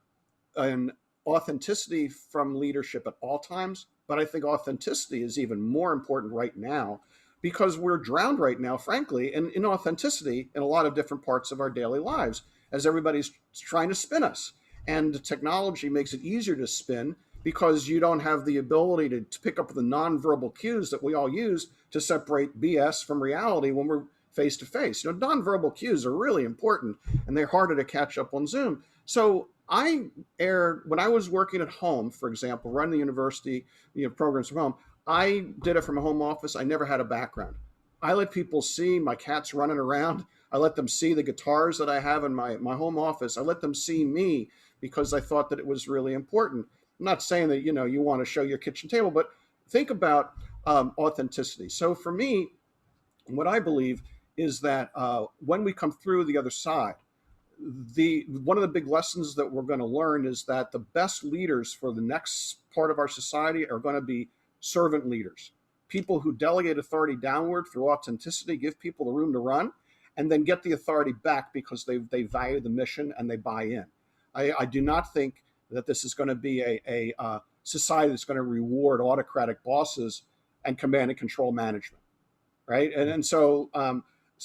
in authenticity from leadership at all times, but I think authenticity is even more important right now because we're drowned right now, frankly, in inauthenticity in a lot of different parts of our daily lives as everybody's trying to spin us. And technology makes it easier to spin because you don't have the ability to pick up the nonverbal cues that we all use to separate BS from reality when we're face to face. Nonverbal cues are really important and they're harder to catch up on Zoom. So when I was working at home, for example, running the university programs from home, I did it from a home office. I never had a background. I let people see my cats running around. I let them see the guitars that I have in my home office. I let them see me because I thought that it was really important. I'm not saying that, you want to show your kitchen table, but think about authenticity. So for me, what I believe is that when we come through the other side, one of the big lessons that we're going to learn is that the best leaders for the next part of our society are going to be servant leaders, people who delegate authority downward through authenticity, give people the room to run, and then get the authority back because they value the mission and they buy in. I do not think that this is going to be a society that's going to reward autocratic bosses and command and control management, right? And so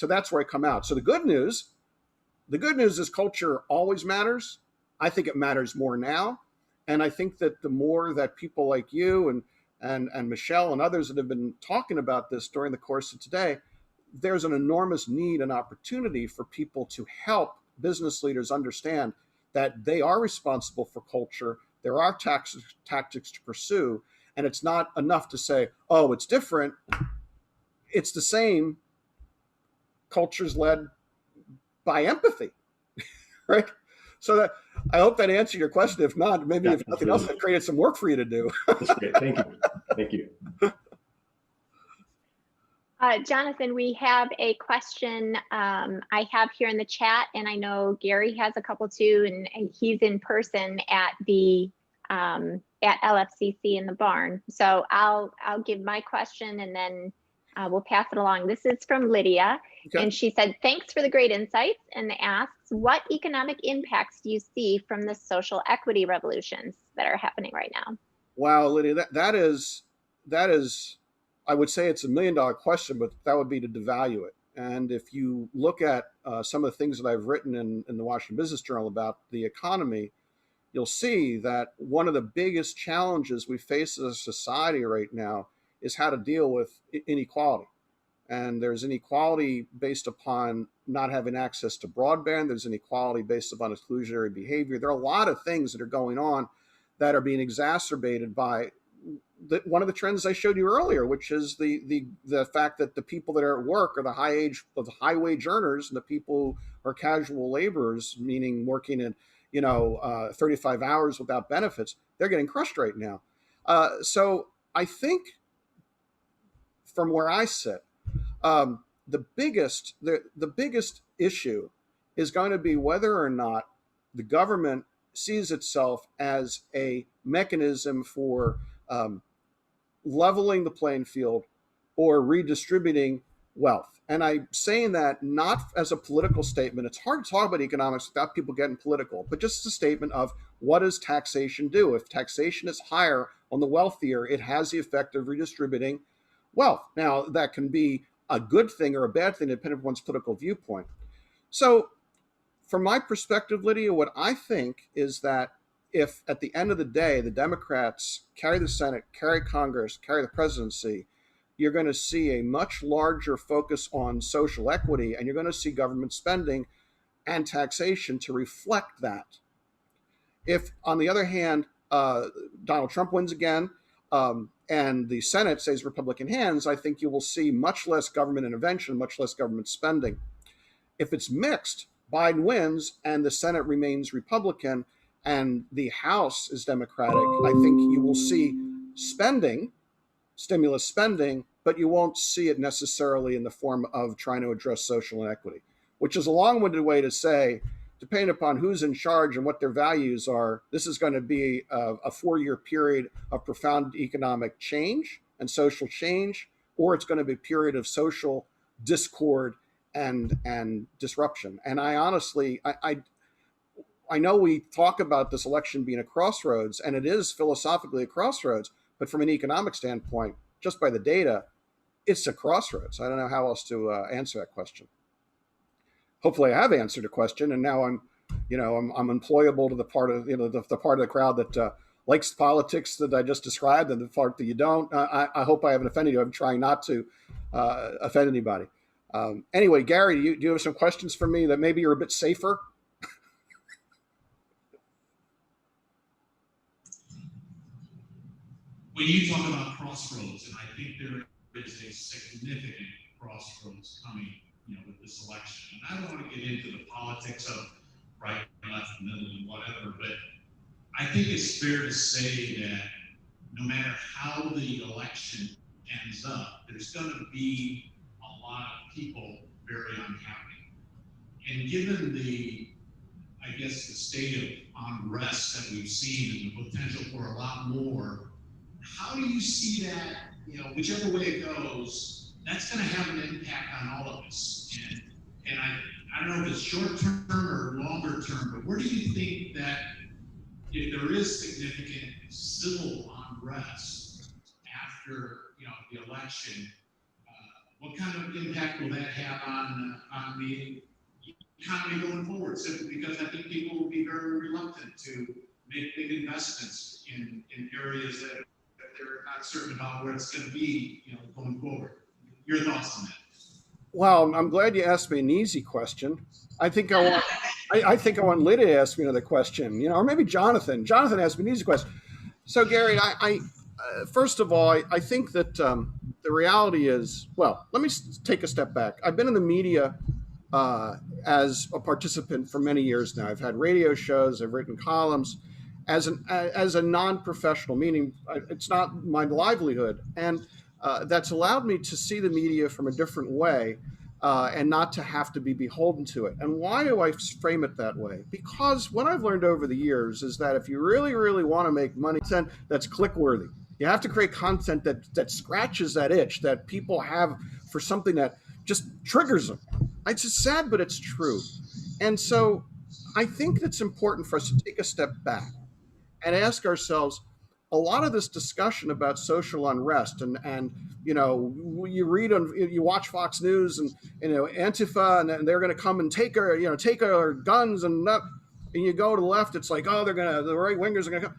that's where I come out. So the good news is culture always matters. I think it matters more now. And I think that the more that people like you and Michelle and others that have been talking about this during the course of today, there's an enormous need and opportunity for people to help business leaders understand that they are responsible for culture. There are tactics to pursue, and it's not enough to say, oh, it's different. It's the same. Culture's led by empathy, right? So that I hope that answered your question. If not, maybe if nothing else, it created some work for you to do. That's great. Thank you. Thank you. Jonathan, we have a question I have here in the chat, and I know Gary has a couple too, and he's in person at the at LFCC in the barn. So I'll give my question and then we'll pass it along. This is from Lydia, okay. And she said, thanks for the great insights, and asks, what economic impacts do you see from the social equity revolutions that are happening right now? Wow, Lydia, that is, I would say it's $1 million question, but that would be to devalue it. And if you look at some of the things that I've written in the Washington Business Journal about the economy, you'll see that one of the biggest challenges we face as a society right now is how to deal with inequality. And there's inequality based upon not having access to broadband. There's inequality based upon exclusionary behavior. There are a lot of things that are going on that are being exacerbated by one of the trends I showed you earlier, which is the fact that the people that are at work are the high wage earners, and the people who are casual laborers, meaning working in 35 hours without benefits, they're getting crushed right now. So I think from where I sit, the biggest issue is going to be whether or not the government sees itself as a mechanism for leveling the playing field or redistributing wealth. And I'm saying that not as a political statement. It's hard to talk about economics without people getting political, but just as a statement of what does taxation do? If taxation is higher on the wealthier, it has the effect of redistributing wealth. Now, that can be a good thing or a bad thing, depending on one's political viewpoint. So from my perspective, Lydia, what I think is that if at the end of the day, the Democrats carry the Senate, carry Congress, carry the presidency, you're going to see a much larger focus on social equity, and you're going to see government spending and taxation to reflect that. If, on the other hand, Donald Trump wins again, and the Senate stays Republican hands, I think you will see much less government intervention, much less government spending. If it's mixed, Biden wins and the Senate remains Republican and the House is Democratic, I think you will see stimulus spending, but you won't see it necessarily in the form of trying to address social inequity, which is a long-winded way to say, depending upon who's in charge and what their values are, this is going to be a 4-year period of profound economic change and social change, or it's going to be a period of social discord and disruption. And I honestly, I know we talk about this election being a crossroads, and it is philosophically a crossroads, but from an economic standpoint, just by the data, it's a crossroads. I don't know how else to answer that question. Hopefully I have answered a question, and now I'm employable to the part of, the part of the crowd that likes politics that I just described, and the part that you don't. I hope I haven't offended you. I'm trying not to offend anybody. Anyway, Gary, do you have some questions for me that maybe you're a bit safer? When you talk about crossroads, and I think there is a significant crossroads coming, with this election. And I don't want to get into the politics of right, left, middle, and whatever, but I think it's fair to say that no matter how the election ends up, there's going to be a lot of people very unhappy. And given the state of unrest that we've seen and the potential for a lot more, how do you see that, whichever way it goes, that's going to have an impact on all of us. And I don't know if it's short term or longer term, but where do you think that if there is significant civil unrest after, the election, what kind of impact will that have on the economy going forward? Simply because I think people will be very reluctant to make big investments in areas that they're not certain about where it's going to be, going forward. Your thoughts on that? Well, I'm glad you asked me an easy question. I think I want Lydia to ask me another question, or maybe Jonathan. Jonathan asked me an easy question. So, Gary, first of all, I think that the reality is, well, let me take a step back. I've been in the media as a participant for many years now. I've had radio shows, I've written columns as a non-professional, meaning it's not my livelihood. And that's allowed me to see the media from a different way and not to have to be beholden to it. And why do I frame it that way? Because what I've learned over the years is that if you really, really want to make money, that's click-worthy. You have to create content that scratches that itch that people have for something that just triggers them. It's just sad, but it's true. And so I think it's important for us to take a step back and ask ourselves, a lot of this discussion about social unrest and you read you watch Fox News and Antifa and they're going to come and take our guns and you go to the left, it's like, oh, the right wingers are going to come.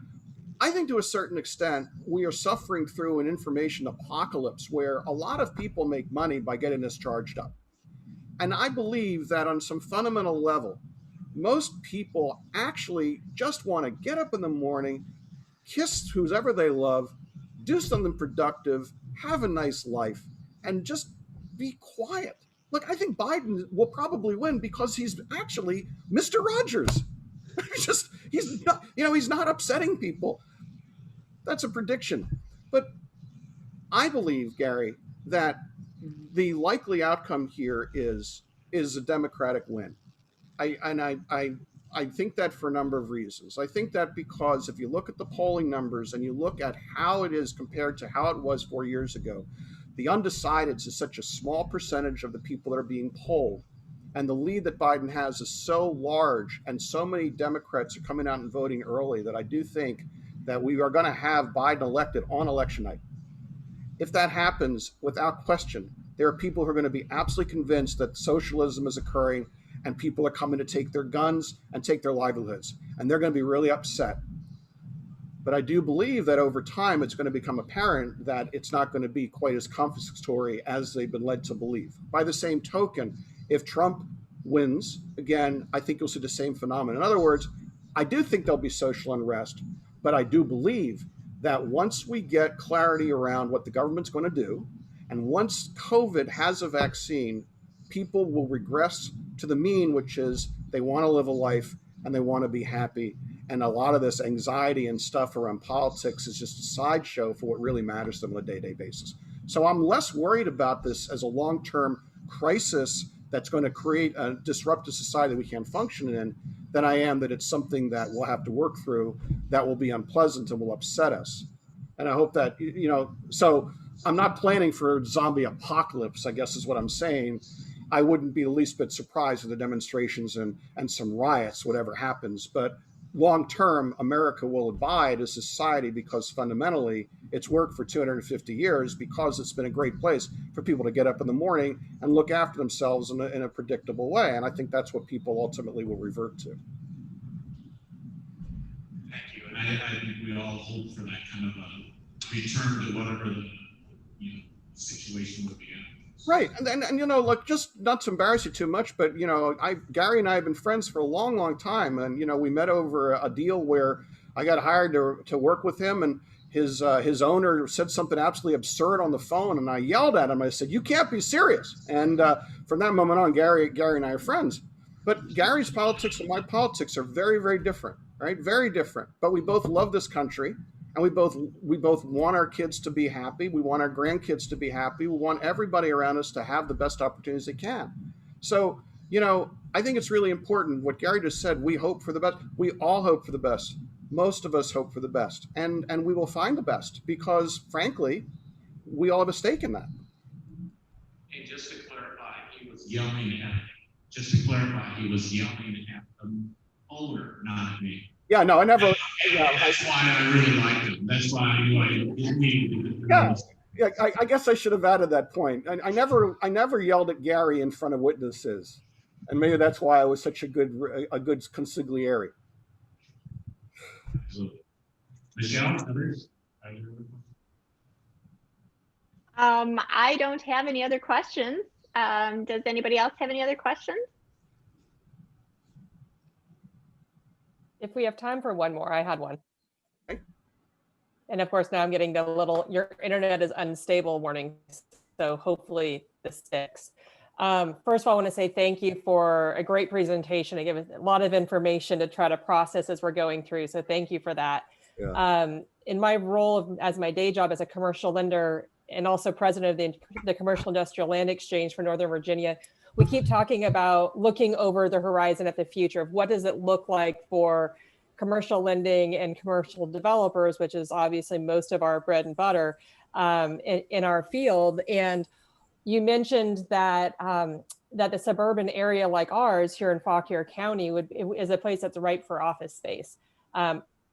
I think to a certain extent we are suffering through an information apocalypse where a lot of people make money by getting this charged up. And I believe that on some fundamental level, most people actually just want to get up in the morning, kiss whoever they love, do something productive, have a nice life, and just be quiet. Look, I think Biden will probably win because he's actually Mr. Rogers. He's not upsetting people. That's a prediction. But I believe, Gary, that the likely outcome here is a Democratic win. I think that for a number of reasons. I think that because if you look at the polling numbers and you look at how it is compared to how it was 4 years ago, the undecideds is such a small percentage of the people that are being polled. And the lead that Biden has is so large and so many Democrats are coming out and voting early that I do think that we are going to have Biden elected on election night. If that happens, without question, there are people who are going to be absolutely convinced that socialism is occurring and people are coming to take their guns and take their livelihoods. And they're going to be really upset. But I do believe that over time, it's going to become apparent that it's not going to be quite as confiscatory as they've been led to believe. By the same token, if Trump wins, again, I think you'll see the same phenomenon. In other words, I do think there'll be social unrest, but I do believe that once we get clarity around what the government's going to do, and once COVID has a vaccine, people will regress to the mean, which is they want to live a life and they want to be happy. And a lot of this anxiety and stuff around politics is just a sideshow for what really matters to them on a day-to-day basis. So I'm less worried about this as a long-term crisis that's going to create a disruptive society that we can't function in than I am that it's something that we'll have to work through that will be unpleasant and will upset us. And I hope that, so I'm not planning for a zombie apocalypse, I guess is what I'm saying. I wouldn't be the least bit surprised with the demonstrations and some riots, whatever happens. But long term, America will abide as a society because fundamentally it's worked for 250 years because it's been a great place for people to get up in the morning and look after themselves in a predictable way. And I think that's what people ultimately will revert to. Thank you. And I think we all hope for that kind of a return to whatever the situation would be in. Right, and look, just not to embarrass you too much, but Gary and I have been friends for a long, long time, and we met over a deal where I got hired to work with him, and his owner said something absolutely absurd on the phone, and I yelled at him. I said, "You can't be serious!" And from that moment on, Gary and I are friends. But Gary's politics and my politics are very, very different, right? Very different. But we both love this country. And we both want our kids to be happy. We want our grandkids to be happy. We want everybody around us to have the best opportunities they can. So, I think it's really important what Gary just said. We hope for the best. We all hope for the best. Most of us hope for the best. And we will find the best because, frankly, we all have a stake in that. And just to clarify, he was Yelling at the owner, not at me. Yeah, no, I never. That's why I really liked him. That's why I knew I needed to. Yeah, I guess I should have added that point. I never yelled at Gary in front of witnesses, and maybe that's why I was such a good consigliere. Absolutely. Michelle, others? I don't have any other questions. Does anybody else have any other questions? If we have time for one more, I had one. Okay. And of course, now I'm getting the your internet is unstable warning. So hopefully this sticks. First of all, I want to say thank you for a great presentation. I gave a lot of information to try to process as we're going through. So thank you for that. Yeah. In my role as my day job as a commercial lender and also president of the Commercial Industrial Land Exchange for Northern Virginia, we keep talking about looking over the horizon at the future of what does it look like for commercial lending and commercial developers, which is obviously most of our bread and butter in our field. And you mentioned that that the suburban area like ours here in Fauquier County is a place that's ripe for office space.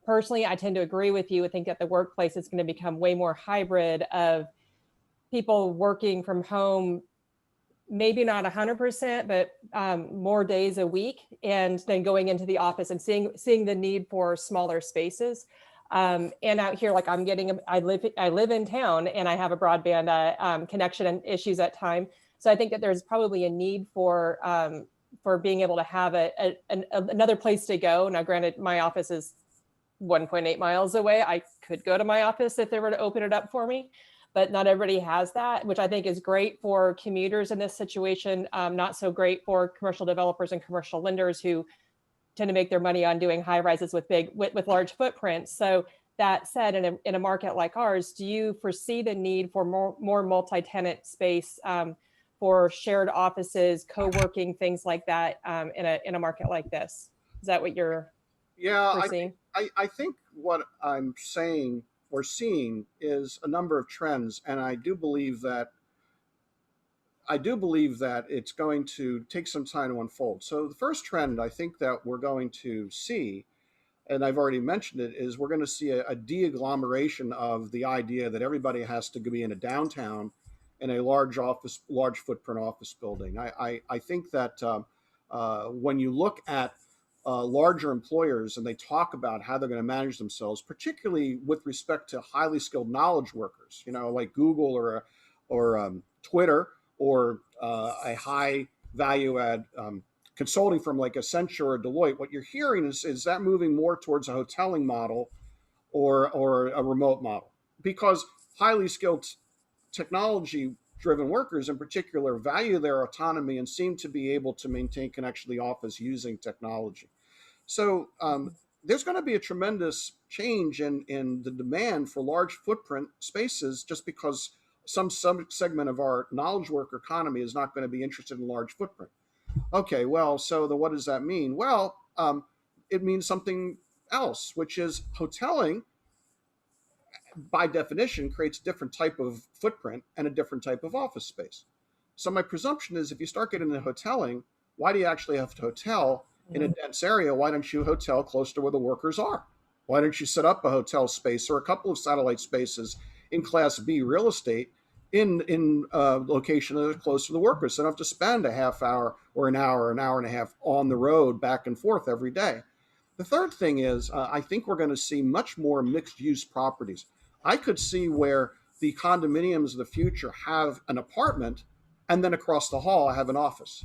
Personally, I tend to agree with you. I think that the workplace is going to become way more hybrid of people working from home, maybe not 100%, but more days a week, and then going into the office and seeing the need for smaller spaces. And out here, like I live in town and I have a broadband connection and issues at time. So I think that there's probably a need for being able to have another place to go. Now, granted, my office is 1.8 miles away. I could go to my office if they were to open it up for me. But not everybody has that, which I think is great for commuters in this situation, not so great for commercial developers and commercial lenders who tend to make their money on doing high rises with large footprints. So that said, in a market like ours, do you foresee the need for more multi-tenant space for shared offices, co-working, things like that in a market like this? Is that what you're foreseeing? I think what I'm saying we're seeing is a number of trends, and I do believe that it's going to take some time to unfold. So the first trend I think that we're going to see, and I've already mentioned it, is we're going to see a de-agglomeration of the idea that everybody has to be in a downtown in a large footprint office building. I think that when you look at larger employers and they talk about how they're going to manage themselves, particularly with respect to highly skilled knowledge workers, like Google or Twitter, or a high value add consulting firm like Accenture or Deloitte, what you're hearing is that moving more towards a hoteling model or a remote model, because highly skilled technology driven workers in particular value their autonomy and seem to be able to maintain connection to the office using technology. So there's going to be a tremendous change in the demand for large footprint spaces, just because some segment of our knowledge worker economy is not going to be interested in large footprint. Okay, well, so what does that mean? Well, it means something else, which is hoteling, by definition, creates a different type of footprint and a different type of office space. So my presumption is if you start getting into hoteling, why do you actually have to hotel in a dense area? Why don't you hotel close to where the workers are? Why don't you set up a hotel space or a couple of satellite spaces in Class B real estate in location that are close to the workers? So they don't have to spend a half hour or an hour and a half on the road back and forth every day. The third thing is I think we're going to see much more mixed use properties. I could see where the condominiums of the future have an apartment and then across the hall have an office,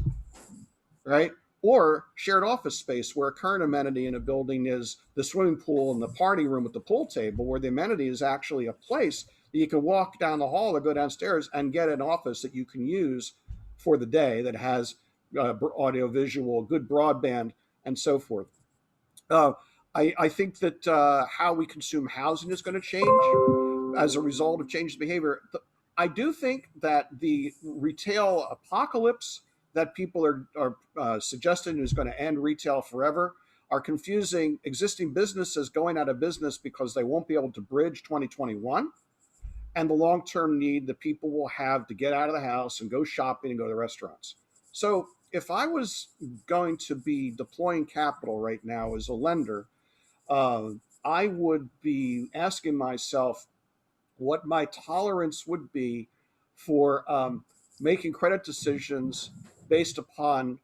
right? Or shared office space where a current amenity in a building is the swimming pool and the party room with the pool table, where the amenity is actually a place that you can walk down the hall or go downstairs and get an office that you can use for the day that has audio, visual, good broadband, and so forth. I think that how we consume housing is going to change as a result of changed behavior. I do think that the retail apocalypse that people are suggesting is going to end retail forever are confusing existing businesses going out of business because they won't be able to bridge 2021 and the long-term need that people will have to get out of the house and go shopping and go to restaurants. So if I was going to be deploying capital right now as a lender, I would be asking myself what my tolerance would be for making credit decisions based upon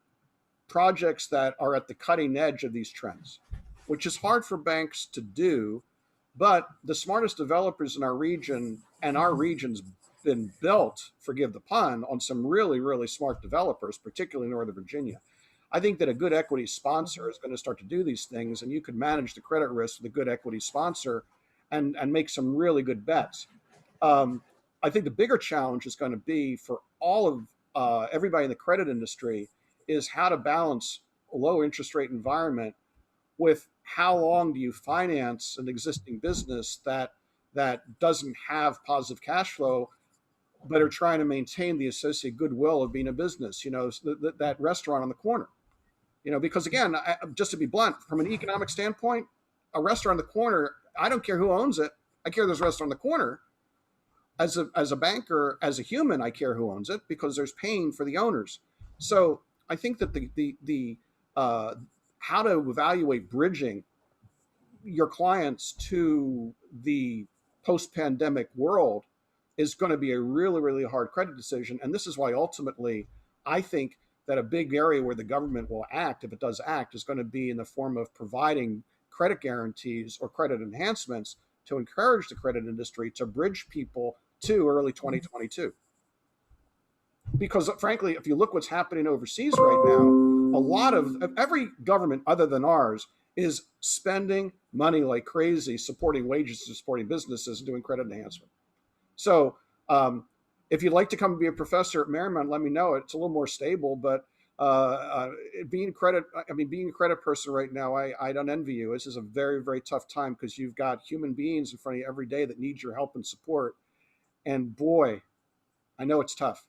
projects that are at the cutting edge of these trends, which is hard for banks to do. But the smartest developers in our region, and our region's been built, forgive the pun, on some really, really smart developers, particularly in Northern Virginia. I think that a good equity sponsor is going to start to do these things, and you can manage the credit risk with a good equity sponsor and make some really good bets. I think the bigger challenge is going to be for all of everybody in the credit industry is how to balance a low interest rate environment with how long do you finance an existing business that doesn't have positive cash flow, but are trying to maintain the associated goodwill of being a business, that restaurant on the corner, because again, just to be blunt, from an economic standpoint, a restaurant on the corner, I don't care who owns it. I care there's a restaurant on the corner. As a banker, as a human, I care who owns it because there's pain for the owners. So I think that the how to evaluate bridging your clients to the post-pandemic world is going to be a really, really hard credit decision. And this is why ultimately I think that a big area where the government will act, if it does act, is going to be in the form of providing credit guarantees or credit enhancements to encourage the credit industry to bridge people to early 2022. Because frankly, if you look what's happening overseas right now, a lot of every government other than ours is spending money like crazy, supporting wages, supporting businesses, and doing credit enhancement. So if you'd like to come and be a professor at Aberman, let me know. It's a little more stable, but being a credit person right now, I don't envy you. This is a very, very tough time because you've got human beings in front of you every day that need your help and support. And boy, I know it's tough.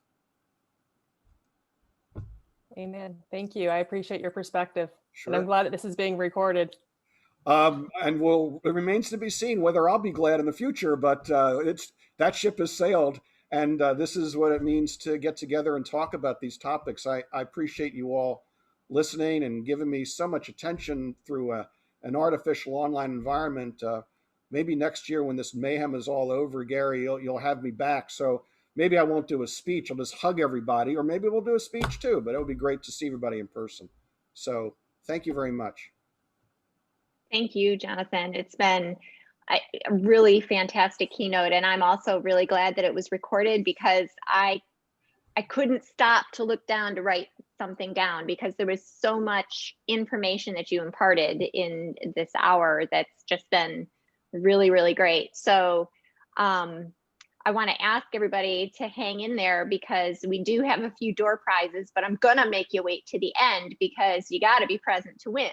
Amen. Thank you. I appreciate your perspective. Sure. And I'm glad that this is being recorded. And it remains to be seen whether I'll be glad in the future, but that ship has sailed. And this is what it means to get together and talk about these topics. I appreciate you all listening and giving me so much attention through an artificial online environment. Maybe next year when this mayhem is all over, Gary, you'll have me back. So maybe I won't do a speech. I'll just hug everybody, or maybe we'll do a speech too, but it would be great to see everybody in person. So thank you very much. Thank you, Jonathan. It's been a really fantastic keynote, and I'm also really glad that it was recorded because I couldn't stop to look down to write something down because there was so much information that you imparted in this hour that's just been really, really great. So I want to ask everybody to hang in there because we do have a few door prizes, but I'm gonna make you wait to the end because you got to be present to win.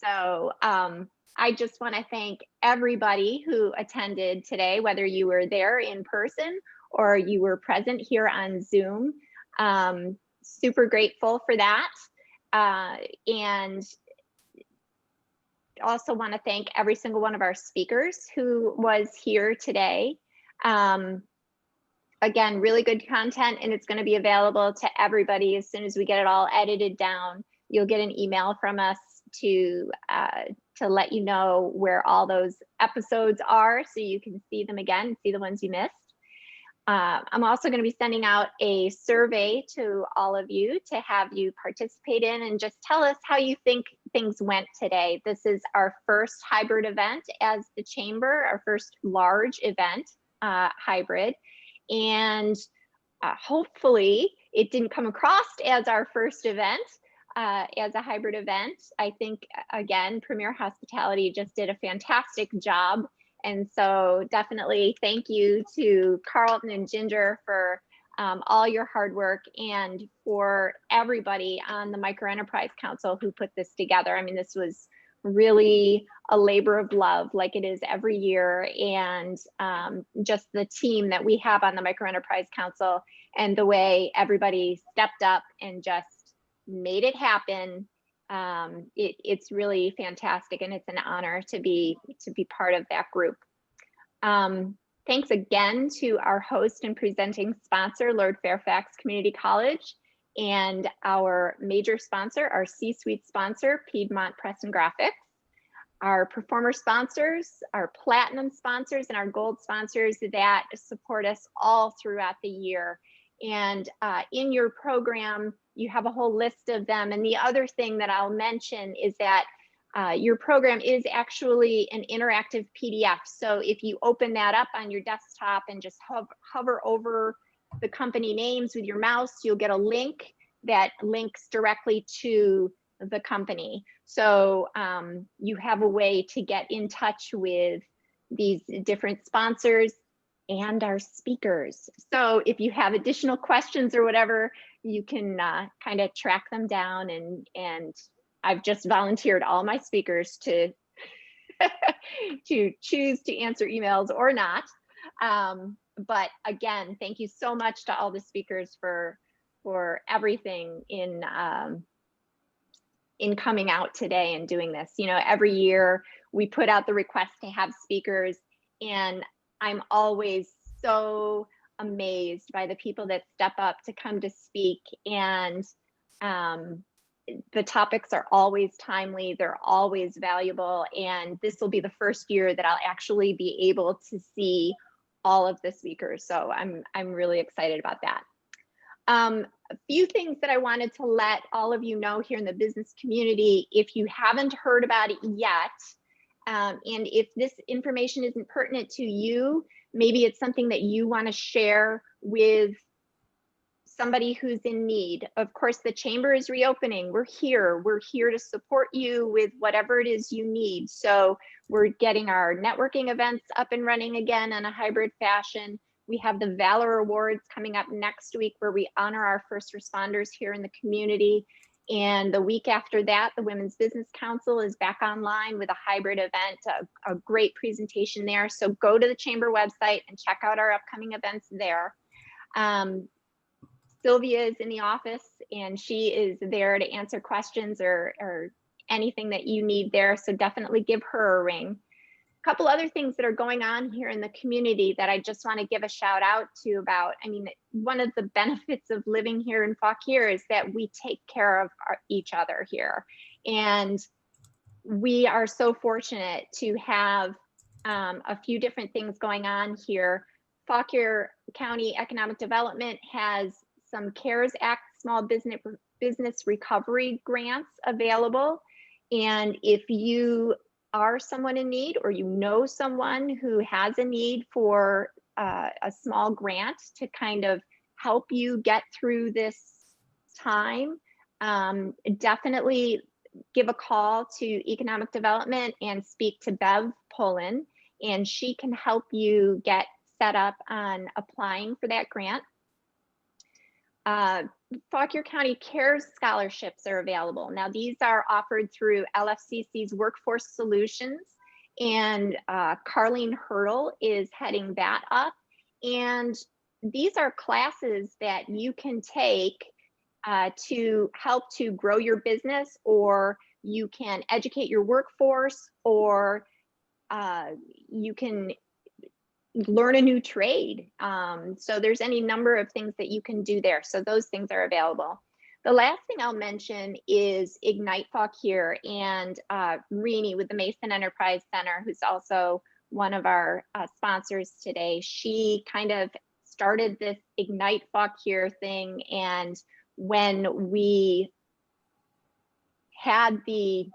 So I just want to thank everybody who attended today, whether you were there in person or you were present here on Zoom. Super grateful for that. And also want to thank every single one of our speakers who was here today. Again, really good content, and it's going to be available to everybody as soon as we get it all edited down. You'll get an email from us to let you know where all those episodes are, so you can see them again, see the ones you missed. I'm also going to be sending out a survey to all of you to have you participate in and just tell us how you think things went today. This is our first hybrid event as the Chamber, our first large event, hybrid. And hopefully it didn't come across as our first event, as a hybrid event. I think, again, Premier Hospitality just did a fantastic job. And so definitely thank you to Carlton and Ginger for all your hard work, and for everybody on the Micro Enterprise Council who put this together. I mean, this was really a labor of love, like it is every year. And just the team that we have on the Micro Enterprise Council, and the way everybody stepped up and just made it happen. It's really fantastic, and it's an honor to be part of that group. Thanks again to our host and presenting sponsor, Lord Fairfax Community College, and our major sponsor, our C-suite sponsor, Piedmont Press and Graphics, our performer sponsors, our platinum sponsors, and our gold sponsors that support us all throughout the year. And in your program, you have a whole list of them. And the other thing that I'll mention is that your program is actually an interactive PDF. So if you open that up on your desktop and just hover over the company names with your mouse, you'll get a link that links directly to the company. So you have a way to get in touch with these different sponsors and our speakers. So if you have additional questions or whatever, you can kind of track them down, and I've just volunteered all my speakers to to choose to answer emails or not. But again, thank you so much to all the speakers for everything in coming out today and doing this. You know, every year we put out the request to have speakers, and I'm always so amazed by the people that step up to come to speak. And the topics are always timely, they're always valuable, and this will be the first year that I'll actually be able to see all of the speakers. So I'm really excited about that. A few things that I wanted to let all of you know here in the business community, if you haven't heard about it yet, and if this information isn't pertinent to you, maybe it's something that you want to share with somebody who's in need. Of course, the Chamber is reopening. We're here to support you with whatever it is you need. So we're getting our networking events up and running again in a hybrid fashion. We have the Valor Awards coming up next week, where we honor our first responders here in the community. And the week after that, the Women's Business Council is back online with a hybrid event, a great presentation there. So go to the Chamber website and check out our upcoming events there. Sylvia is in the office, and she is there to answer questions or anything that you need there. So definitely give her a ring. A couple other things that are going on here in the community that I just want to give a shout out to about. I mean, one of the benefits of living here in Fauquier is that we take care of each other here. And we are so fortunate to have a few different things going on here. Fauquier County Economic Development has some CARES Act small business recovery grants available. And if you are someone in need, or you know someone who has a need for a small grant to kind of help you get through this time, definitely give a call to Economic Development and speak to Bev Pullen, and she can help you get set up on applying for that grant. Fauquier County CARES scholarships are available. Now, these are offered through LFCC's Workforce Solutions, and Carlene Hurdle is heading that up. And these are classes that you can take to help to grow your business, or you can educate your workforce, or you can learn a new trade. So there's any number of things that you can do there. So those things are available. The last thing I'll mention is Ignite Fauquier and Rini with the Mason Enterprise Center, who's also one of our sponsors today. She kind of started this Ignite Fauquier thing, and when we had the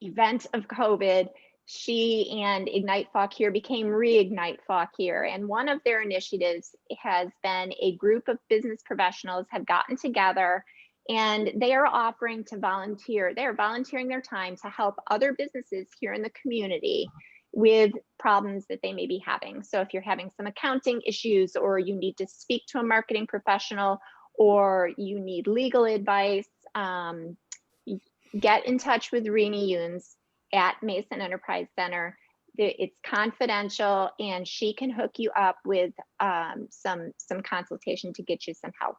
event of COVID, she and Ignite Fauquier became Reignite Fauquier. And one of their initiatives has been a group of business professionals have gotten together, and they are offering to volunteer. They're volunteering their time to help other businesses here in the community with problems that they may be having. So if you're having some accounting issues, or you need to speak to a marketing professional, or you need legal advice, get in touch with Rini Yunes at Mason Enterprise Center. It's confidential, and she can hook you up with some consultation to get you some help.